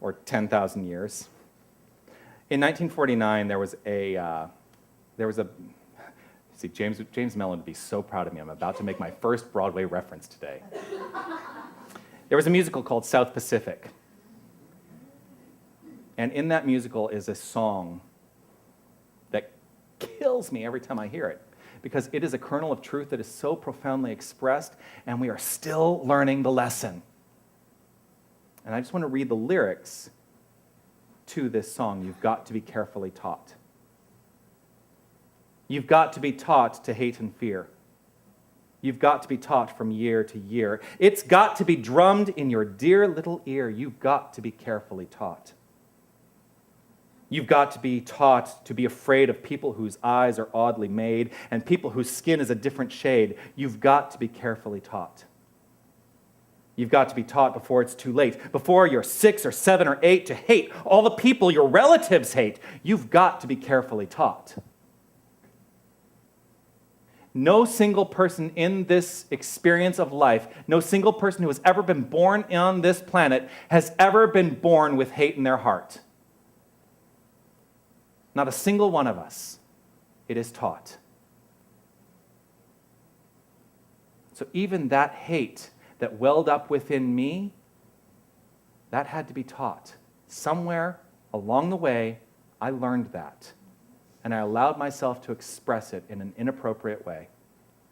Or 10,000 years. In 1949, there was a, see, James Mellon would be so proud of me. I'm about to make my first Broadway reference today. There was a musical called South Pacific. And in that musical is a song that kills me every time I hear it, because it is a kernel of truth that is so profoundly expressed, and we are still learning the lesson. And I just want to read the lyrics to this song, You've Got to Be Carefully Taught. You've got to be taught to hate and fear. You've got to be taught from year to year. It's got to be drummed in your dear little ear. You've got to be carefully taught. You've got to be taught to be afraid of people whose eyes are oddly made and people whose skin is a different shade. You've got to be carefully taught. You've got to be taught before it's too late, before you're 6 or 7 or 8, to hate all the people your relatives hate. You've got to be carefully taught. No single person in this experience of life, no single person who has ever been born on this planet has ever been born with hate in their heart. Not a single one of us. It is taught. So even that hate that welled up within me, that had to be taught. Somewhere along the way, I learned that. And I allowed myself to express it in an inappropriate way.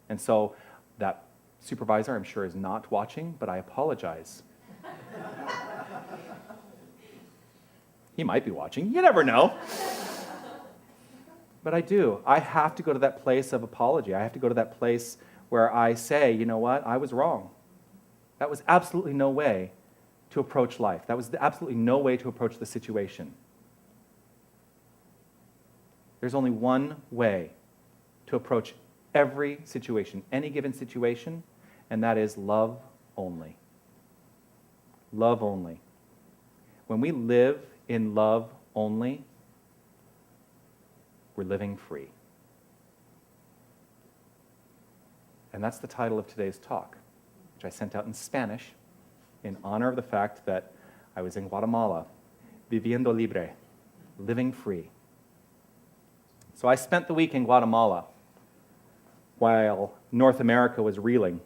And so that supervisor, I'm sure, is not watching, but I apologize. He might be watching. You never know. But I do. I have to go to that place of apology. I have to go to that place where I say, you know what, I was wrong. That was absolutely no way to approach life. That was absolutely no way to approach the situation. There's only one way to approach every situation, any given situation, and that is love only. Love only. When we live in love only, we're living free. And that's the title of today's talk, which I sent out in Spanish in honor of the fact that I was in Guatemala, Viviendo Libre, living free. So I spent the week in Guatemala while North America was reeling.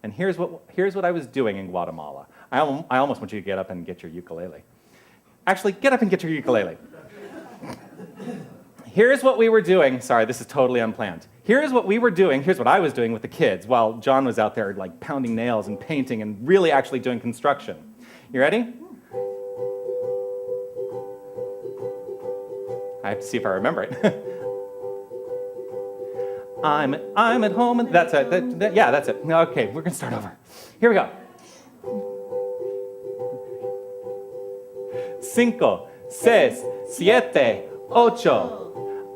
And here's what I was doing in Guatemala. I almost want you to get up and get your ukulele. Actually, get up and get your ukulele. Here's what we were doing. Sorry, this is totally unplanned. Here's what I was doing with the kids while John was out there like pounding nails and painting and really actually doing construction. You ready? I have to see if I remember it. I'm at home, and that's it. That's it. Okay, we're gonna start over. Here we go. 5, 6, 7, 8.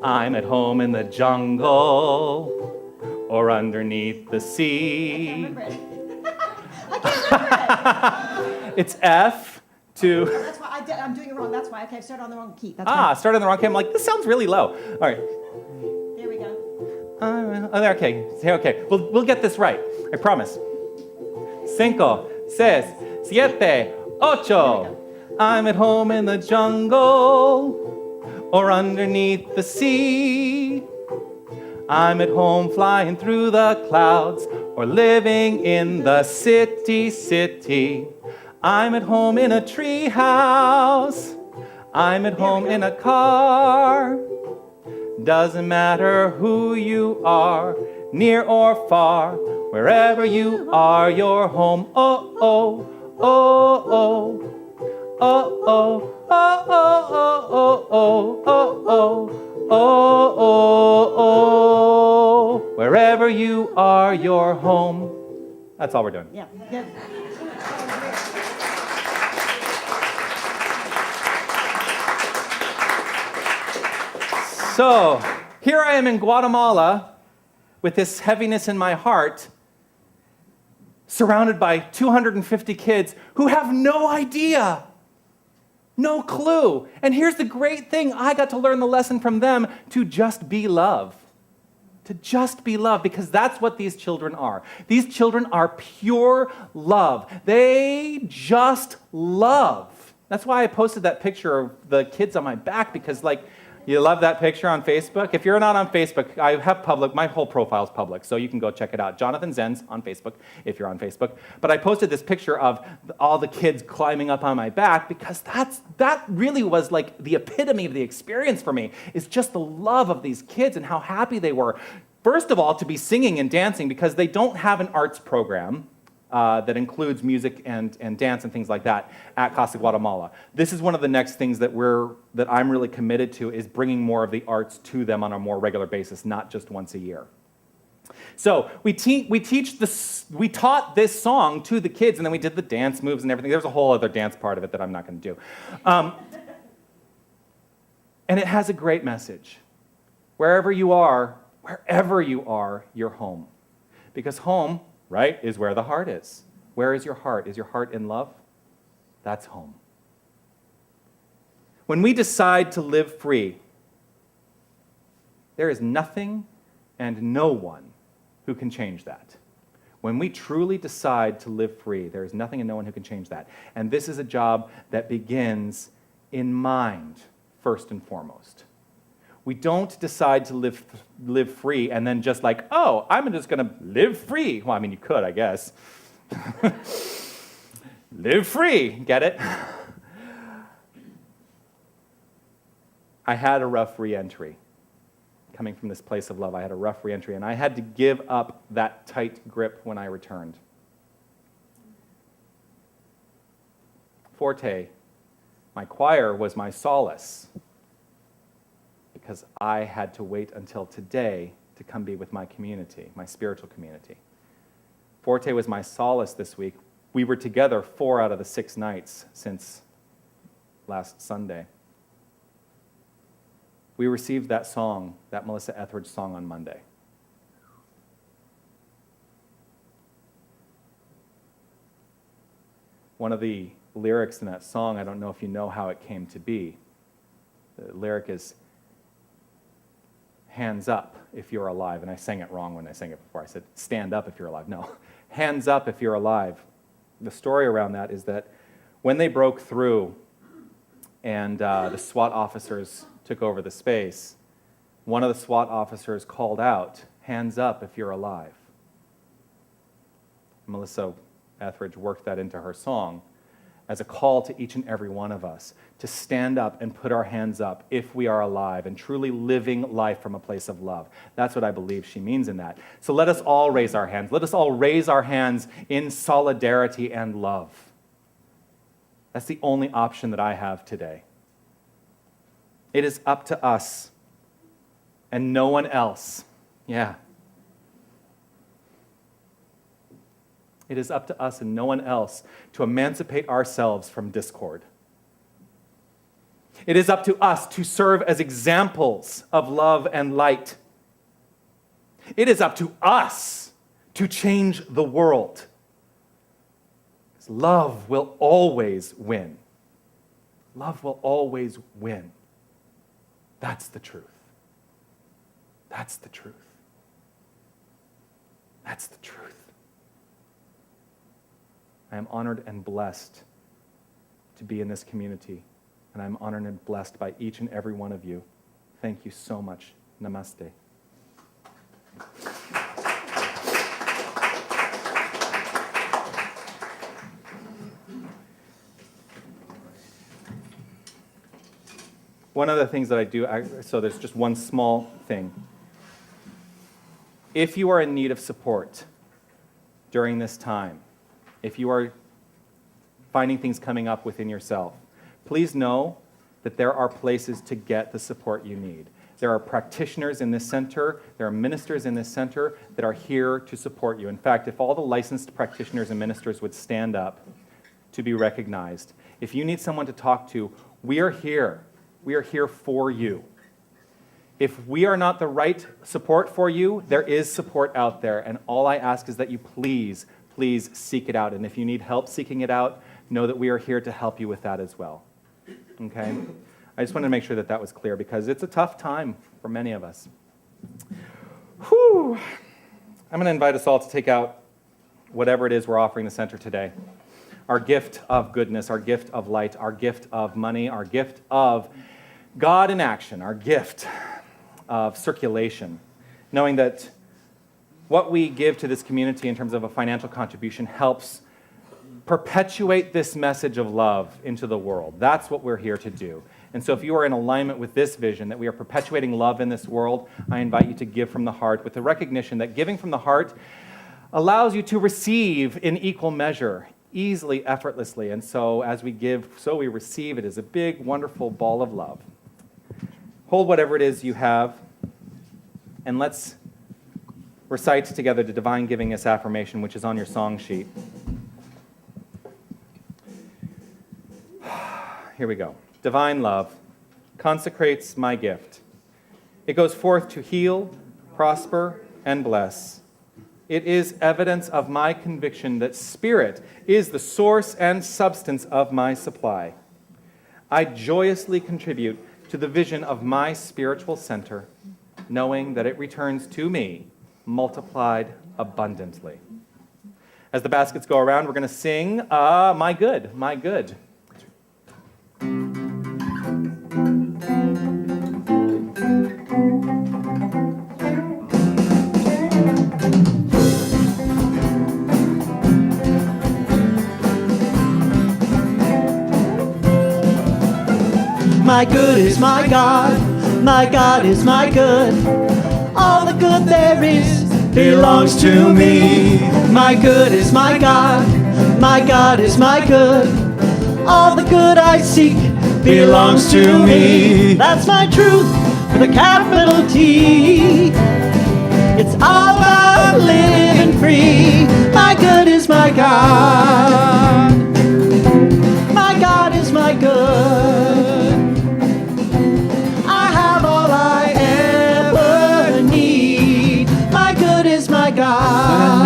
I'm at home in the jungle or underneath the sea. It's F to... That's why I'm doing it wrong. That's why. Okay, I started on the wrong key. That's started on the wrong key. I'm like, this sounds really low. All right. There we go. Okay. We'll get this right. I promise. 5, 6, 7, 8. I'm at home in the jungle or underneath the sea. I'm at home flying through the clouds or living in the city. I'm at home in a tree house. I'm at home in a car. Doesn't matter who you are, near or far, wherever you are, you're home. Oh, oh, oh, oh. Oh, oh, oh, oh, oh, oh, oh, oh, oh, oh. Wherever you are, you're home. That's all we're doing. Yeah. Good. So here I am in Guatemala with this heaviness in my heart, surrounded by 250 kids who have no idea, no clue. And here's the great thing. I got to learn the lesson from them to just be love. To just be love, because that's what these children are. These children are pure love. They just love. That's why I posted that picture of the kids on my back, because you love that picture on Facebook? If you're not on Facebook, I have public, my whole profile is public, so you can go check it out. Jonathan Zenz on Facebook, if you're on Facebook. But I posted this picture of all the kids climbing up on my back, because that really was like the epitome of the experience for me, is just the love of these kids and how happy they were. First of all, to be singing and dancing, because they don't have an arts program that includes music and dance and things like that at Casa Guatemala. This is one of the next things that I'm really committed to, is bringing more of the arts to them on a more regular basis, not just once a year. So we taught this song to the kids, and then we did the dance moves and everything. There's a whole other dance part of it that I'm not going to do. And it has a great message. Wherever you are, you're home. Because home, right, is where the heart is. Where is your heart? Is your heart in love? That's home. When we decide to live free, there is nothing and no one who can change that. When we truly decide to live free, there is nothing and no one who can change that. And this is a job that begins in mind, first and foremost. We don't decide to live free and then just I'm just going to live free. Well, I mean, you could, I guess. Live free, get it? I had a rough re-entry. Coming from this place of love, I had a rough re-entry, and I had to give up that tight grip when I returned. Forte, my choir was my solace, because I had to wait until today to come be with my community, my spiritual community. Forte was my solace this week. We were together 4 out of the 6 nights since last Sunday. We received that song, that Melissa Etheridge song, on Monday. One of the lyrics in that song, I don't know if you know how it came to be. The lyric is, hands up if you're alive. And I sang it wrong when I sang it before. I said, stand up if you're alive. No, hands up if you're alive. The story around that is that when they broke through and the SWAT officers took over the space, one of the SWAT officers called out, hands up if you're alive. Melissa Etheridge worked that into her song as a call to each and every one of us to stand up and put our hands up if we are alive and truly living life from a place of love. That's what I believe she means in that. So let us all raise our hands. Let us all raise our hands in solidarity and love. That's the only option that I have today. It is up to us and no one else. Yeah. It is up to us and no one else to emancipate ourselves from discord. It is up to us to serve as examples of love and light. It is up to us to change the world. Because love will always win. Love will always win. That's the truth. That's the truth. That's the truth. I am honored and blessed to be in this community, and I'm honored and blessed by each and every one of you. Thank you so much. Namaste. One of the things that I do, so there's just one small thing. If you are in need of support during this time, if you are finding things coming up within yourself, please know that there are places to get the support you need. There are practitioners in this center, there are ministers in this center that are here to support you. In fact, if all the licensed practitioners and ministers would stand up to be recognized, if you need someone to talk to, we are here. We are here for you. If we are not the right support for you, there is support out there. And all I ask is that you please seek it out. And if you need help seeking it out, know that we are here to help you with that as well. Okay? I just wanted to make sure that that was clear because it's a tough time for many of us. Whew. I'm going to invite us all to take out whatever it is we're offering the center today. Our gift of goodness, our gift of light, our gift of money, our gift of God in action, our gift of circulation, knowing that what we give to this community in terms of a financial contribution helps perpetuate this message of love into the world. That's what we're here to do. And so if you are in alignment with this vision, that we are perpetuating love in this world, I invite you to give from the heart with the recognition that giving from the heart allows you to receive in equal measure, easily, effortlessly. And so as we give, so we receive. It is a big, wonderful ball of love. Hold whatever it is you have, and let's recite together the divine givingness affirmation, which is on your song sheet. Here we go. Divine love consecrates my gift. It goes forth to heal, prosper, and bless. It is evidence of my conviction that Spirit is the source and substance of my supply. I joyously contribute to the vision of my spiritual center, knowing that it returns to me multiplied abundantly. As the baskets go around, we're going to sing, My Good, My Good. My good is my God is my good. All the good there is belongs to me. My good is my God is my good. All the good I seek belongs to me. That's my truth with a capital T. It's all about living free. My good is my God. My God is my good. I have all I ever need. My good is my God.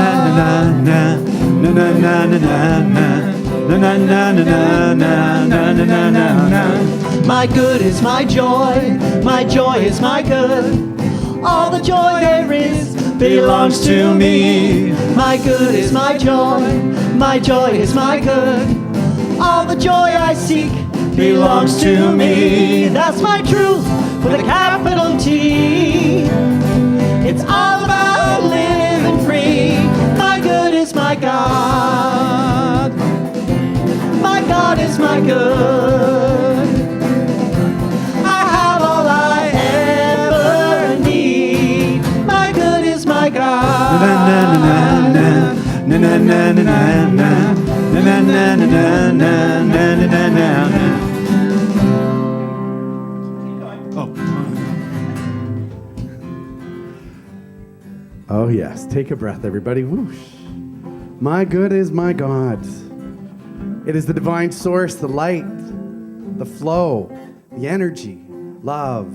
My good is my joy is my good. All the joy there is belongs to me. My good is my joy is my good. All the joy I seek belongs to me. That's my truth with a capital T. It's all about living free. My good is my God. My God is my good. I have all I ever need. My good is my God. Oh, yes. Take a breath, everybody. Whoosh. My good is my God. It is the divine source, the light, the flow, the energy, love,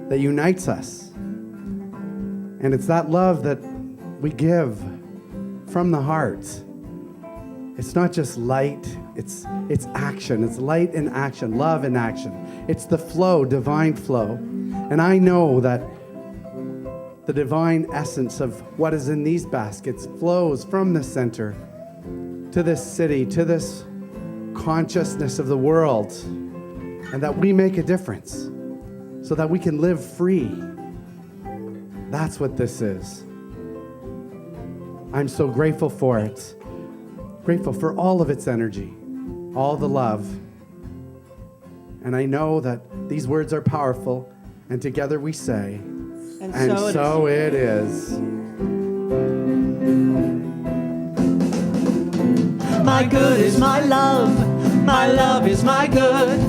that unites us. And it's that love that we give from the heart. It's not just light, it's action. It's light in action, love in action. It's the flow, divine flow. And I know that the divine essence of what is in these baskets flows from the center to this city, to this consciousness of the world, and that we make a difference so that we can live free. That's what this is. I'm so grateful for it. Grateful for all of its energy, all the love. And I know that these words are powerful, and together we say, and so it is. My good is my love is my good.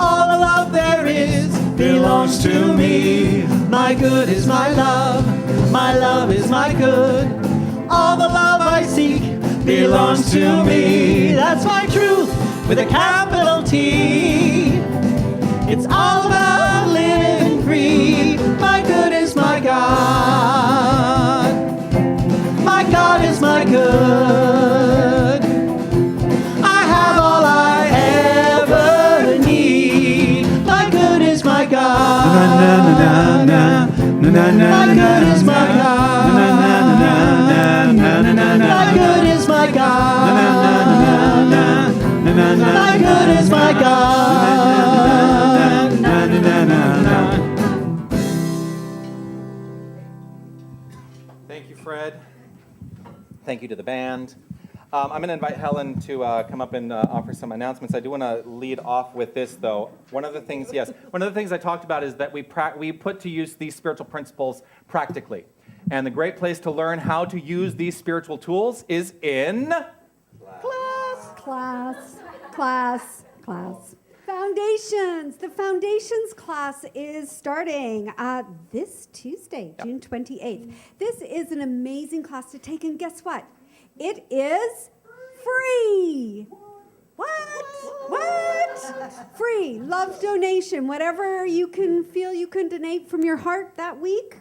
All the love there is belongs to me. My good is my love is my good. All the love I seek belongs to me. That's my truth with a capital T. It's all about My good is my God. My good is my God. My good is my God. Thank you, Fred. Thank you to the band. I'm going to invite Helen to come up and offer some announcements. I do want to lead off with this, though. One of the things I talked about is that we put to use these spiritual principles practically. And the great place to learn how to use these spiritual tools is in... Class. Foundations. The Foundations class is starting this Tuesday, Yep. June 28th. This is an amazing class to take, and guess what? It is free. What? Free. Love donation. Whatever you can feel you can donate from your heart that week,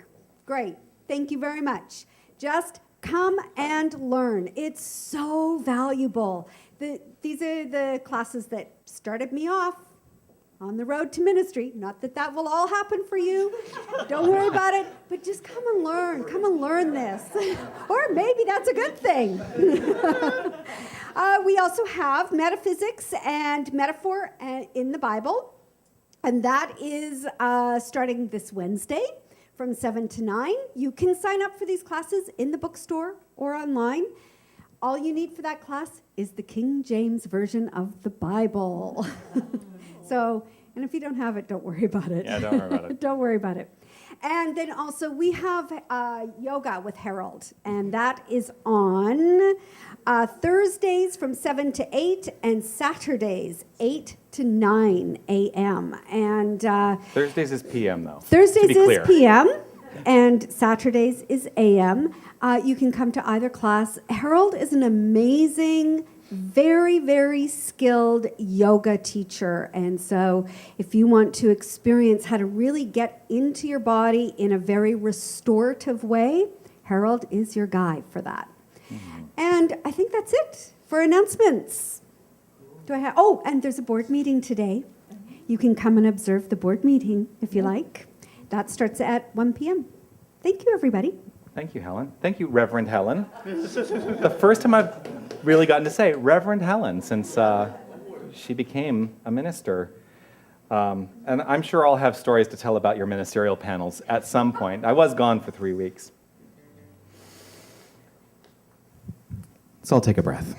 great. Thank you very much. Just come and learn. It's so valuable. These are the classes that started me off on the road to ministry. Not that that will all happen for you. Don't worry about it. But just come and learn. Come and learn this. Or maybe that's a good thing. We also have metaphysics and metaphor in the Bible. And that is starting this Wednesday from 7 to 9. You can sign up for these classes in the bookstore or online. All you need for that class is the King James Version of the Bible. So, and if you don't have it, don't worry about it. Yeah, don't worry about it. Don't worry about it. And then also we have yoga with Harold, and that is on Thursdays from 7 to 8 and Saturdays 8 to 9 a.m. And Thursdays is p.m., though. Thursdays to be clear. is p.m. and Saturdays is a.m. You can come to either class. Harold is an amazing, very, very skilled yoga teacher. And so if you want to experience how to really get into your body in a very restorative way, Harold is your guy for that. Mm-hmm. And I think that's it for announcements. Do I have? Oh, and there's a board meeting today. You can come and observe the board meeting if you like. That starts at 1 p.m. Thank you, everybody. Thank you, Helen. Thank you, Reverend Helen. The first time I've really gotten to say Reverend Helen since she became a minister. And I'm sure I'll have stories to tell about your ministerial panels at some point. I was gone for 3 weeks. So I'll take a breath.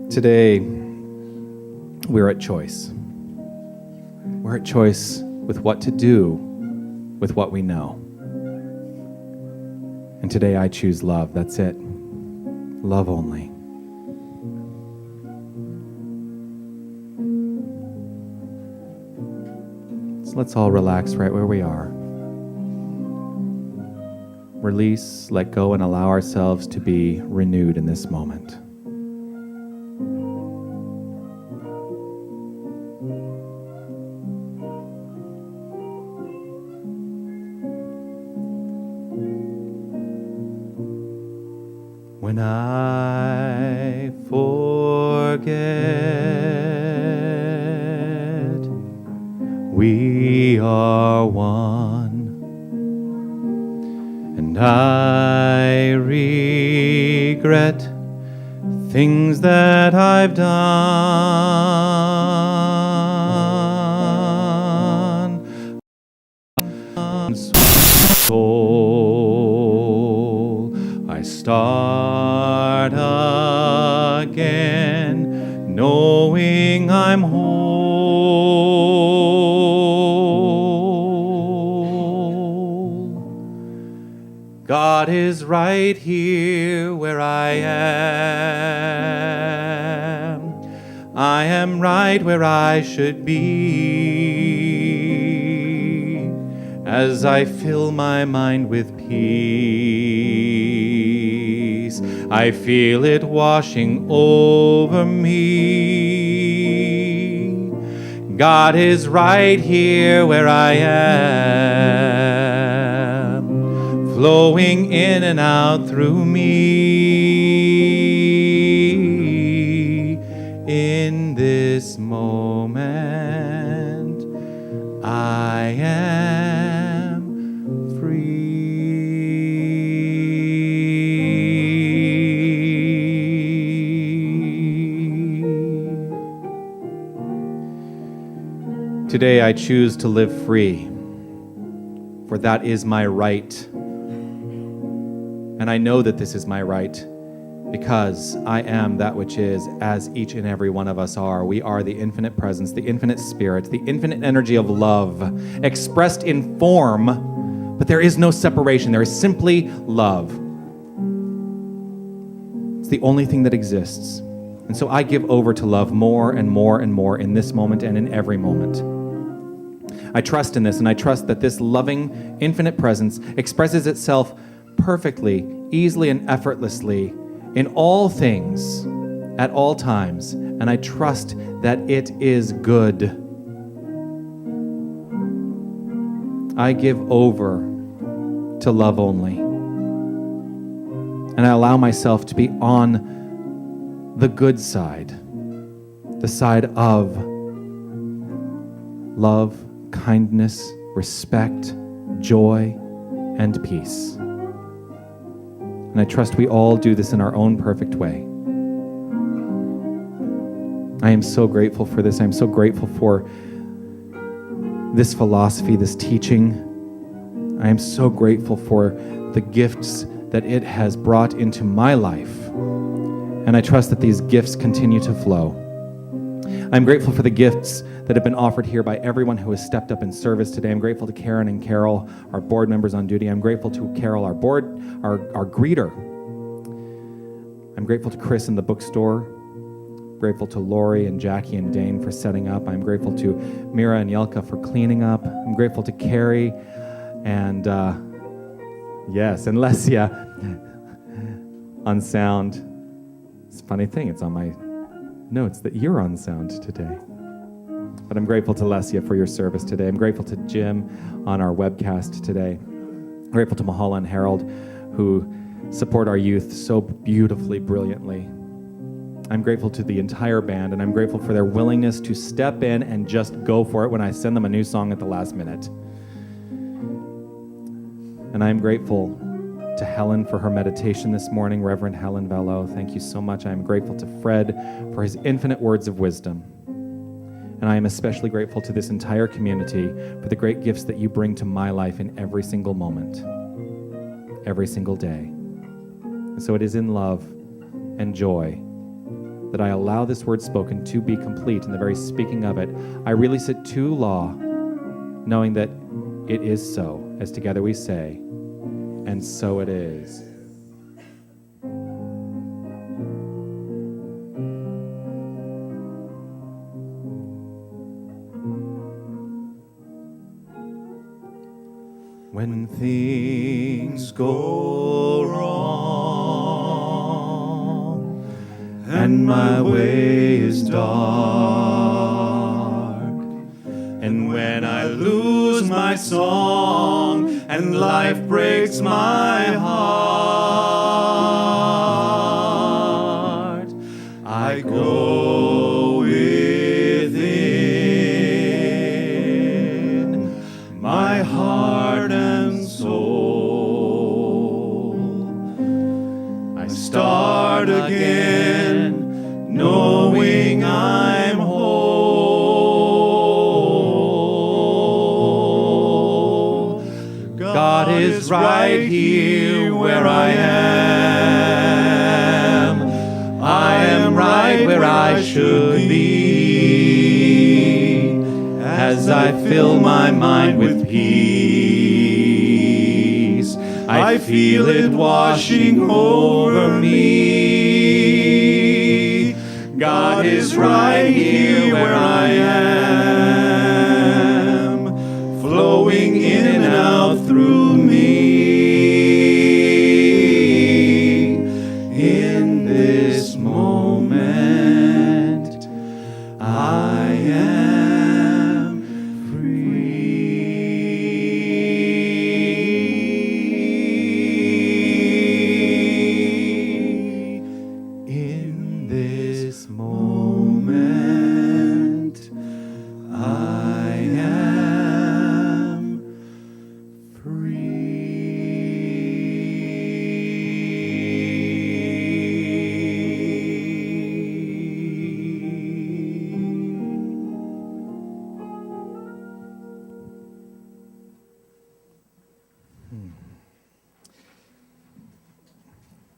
Today, we're at choice. We're at choice with what to do with what we know. And today I choose love. That's it. Love only. So let's all relax right where we are. Release, let go, and allow ourselves to be renewed in this moment. When I forget we are one, and I regret things that I've done. Soul, I start again, knowing I'm whole. God is right here where I am. I am right where I should be, as I fill my mind with peace. I feel it washing over me. God is right here where I am, flowing in and out through me. In this moment, I am free. Today I choose to live free, for that is my right. And I know that this is my right because I am that which is, as each and every one of us are. We are the infinite presence, the infinite spirit, the infinite energy of love, expressed in form, but there is no separation. There is simply love. It's the only thing that exists. And so I give over to love more and more and more in this moment and in every moment. I trust in this, and I trust that this loving, infinite presence expresses itself perfectly, easily, and effortlessly in all things, at all times, and I trust that it is good. I give over to love only, and I allow myself to be on the good side, the side of love, kindness, respect, joy, and peace. And I trust we all do this in our own perfect way. I am so grateful for this. I am so grateful for this philosophy, this teaching. I am so grateful for the gifts that it has brought into my life. And I trust that these gifts continue to flow. I'm grateful for the gifts that have been offered here by everyone who has stepped up in service today. I'm grateful to Karen and Carol, our board members on duty. I'm grateful to Carol, our greeter. I'm grateful to Chris in the bookstore. Grateful to Lori and Jackie and Dane for setting up. I'm grateful to Mira and Yelka for cleaning up. I'm grateful to Carrie and yes, and Lesia on sound. It's a funny thing, it's on my notes that you're on sound today. But I'm grateful to Lesia for your service today. I'm grateful to Jim on our webcast today. I'm grateful to Mahala and Harold who support our youth so beautifully, brilliantly. I'm grateful to the entire band, and I'm grateful for their willingness to step in and just go for it when I send them a new song at the last minute. And I'm grateful to Helen for her meditation this morning, Reverend Helen Velo. Thank you so much. I'm grateful to Fred for his infinite words of wisdom. And I am especially grateful to this entire community for the great gifts that you bring to my life in every single moment, every single day. And so it is in love and joy that I allow this word spoken to be complete in the very speaking of it. I release it to law, knowing that it is so, as together we say, and so it is. When things go wrong and my way is dark, and when I lose my song and life breaks my heart, I go within my heart and soul. I start again, knowing I'm whole. God is right here where I am. I am right where I should be, as I fill my mind with peace. I feel it washing over me. God is right here where I am, flowing in and out through me. In this moment, I am free.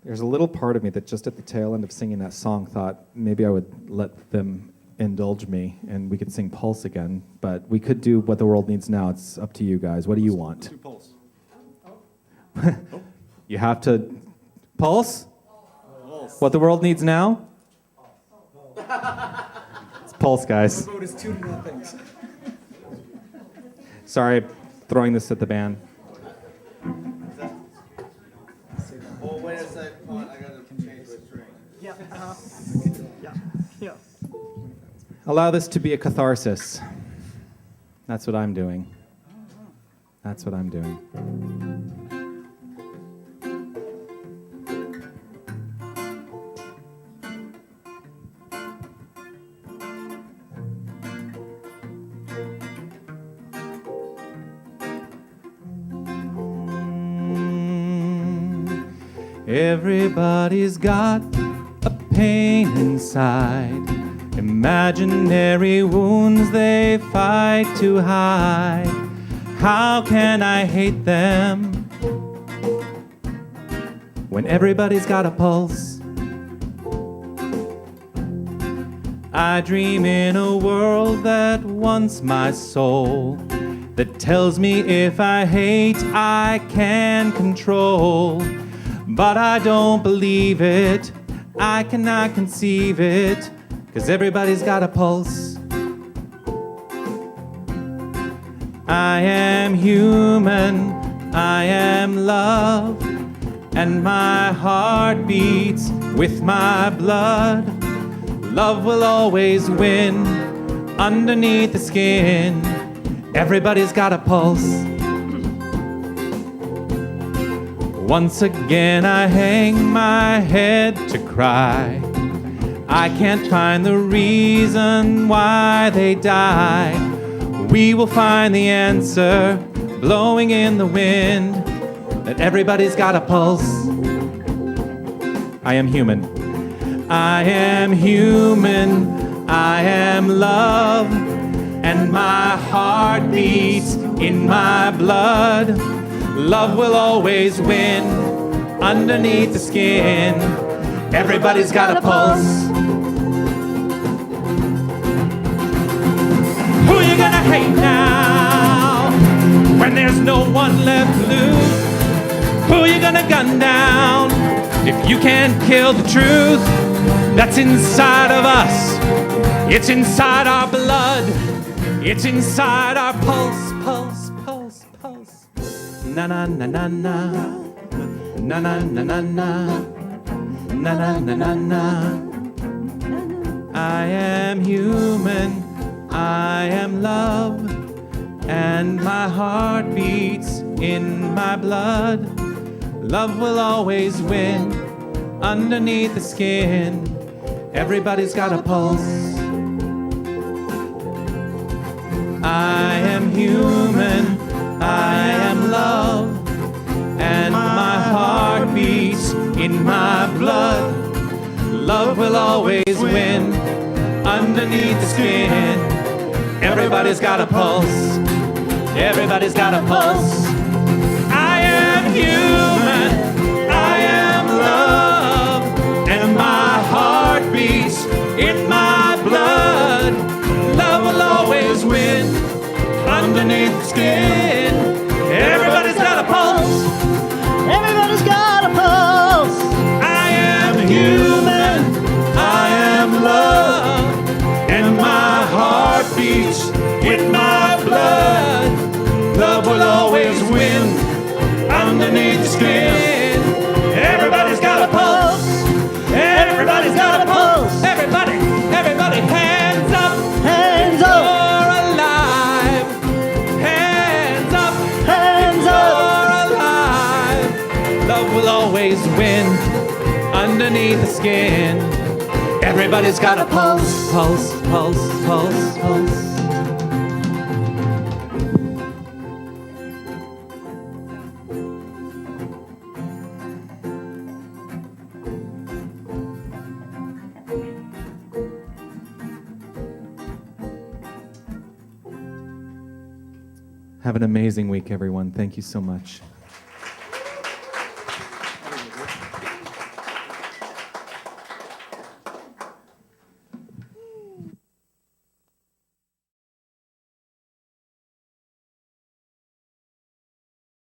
There's a little part of me that just at the tail end of singing that song thought maybe I would let them indulge me and we could sing Pulse again, but we could do What the World Needs Now. It's up to you guys. What do you want? Do Pulse. You have to... Pulse? What the World Needs Now? It's Pulse, guys. The vote is 2-0. Sorry, throwing this at the band. Oh, wait a sec. Oh, I gotta change the string. Yeah. Yeah. Allow this to be a catharsis. That's what I'm doing. That's what I'm doing. Everybody's got a pain inside, imaginary wounds they fight to hide. How can I hate them when everybody's got a pulse? I dream in a world that wants my soul, that tells me if I hate I can control. But I don't believe it, I cannot conceive it, 'cause everybody's got a pulse. I am human, I am love, and my heart beats with my blood. Love will always win underneath the skin. Everybody's got a pulse. Once again I hang my head to cry. I can't find the reason why they die. We will find the answer blowing in the wind, that everybody's got a pulse. I am human. I am human. I am love, and my heart beats in my blood. Love will always win underneath the skin. Everybody's got a pulse. Who you gonna hate now when there's no one left to lose? Who you gonna gun down if you can't kill the truth that's inside of us? It's inside our blood. It's inside our pulse, pulse, pulse, pulse. Na na na na na, na na na na na, na na na na na. I am human, I am love, and my heart beats in my blood. Love will always win underneath the skin. Everybody's got a pulse. I am human, I am love, and my heart beats in my blood. Love will always win underneath the skin. Everybody's got a pulse. Everybody's got a pulse. I am human, I am love, and my heart beats in my blood. Love will always win underneath the skin. Everybody's got a pulse. Everybody's got a pulse. I am human, I am love, and my heart beats in my blood. Love will always win underneath the skin. Everybody's got a pulse. Everybody's got a pulse. Everybody, everybody, hands up. Hands up. You're alive. Hands up. Hands up. You're alive. Love will always win underneath the skin. Everybody's got a pulse, pulse, pulse, pulse, pulse. Have an amazing week, everyone. Thank you so much.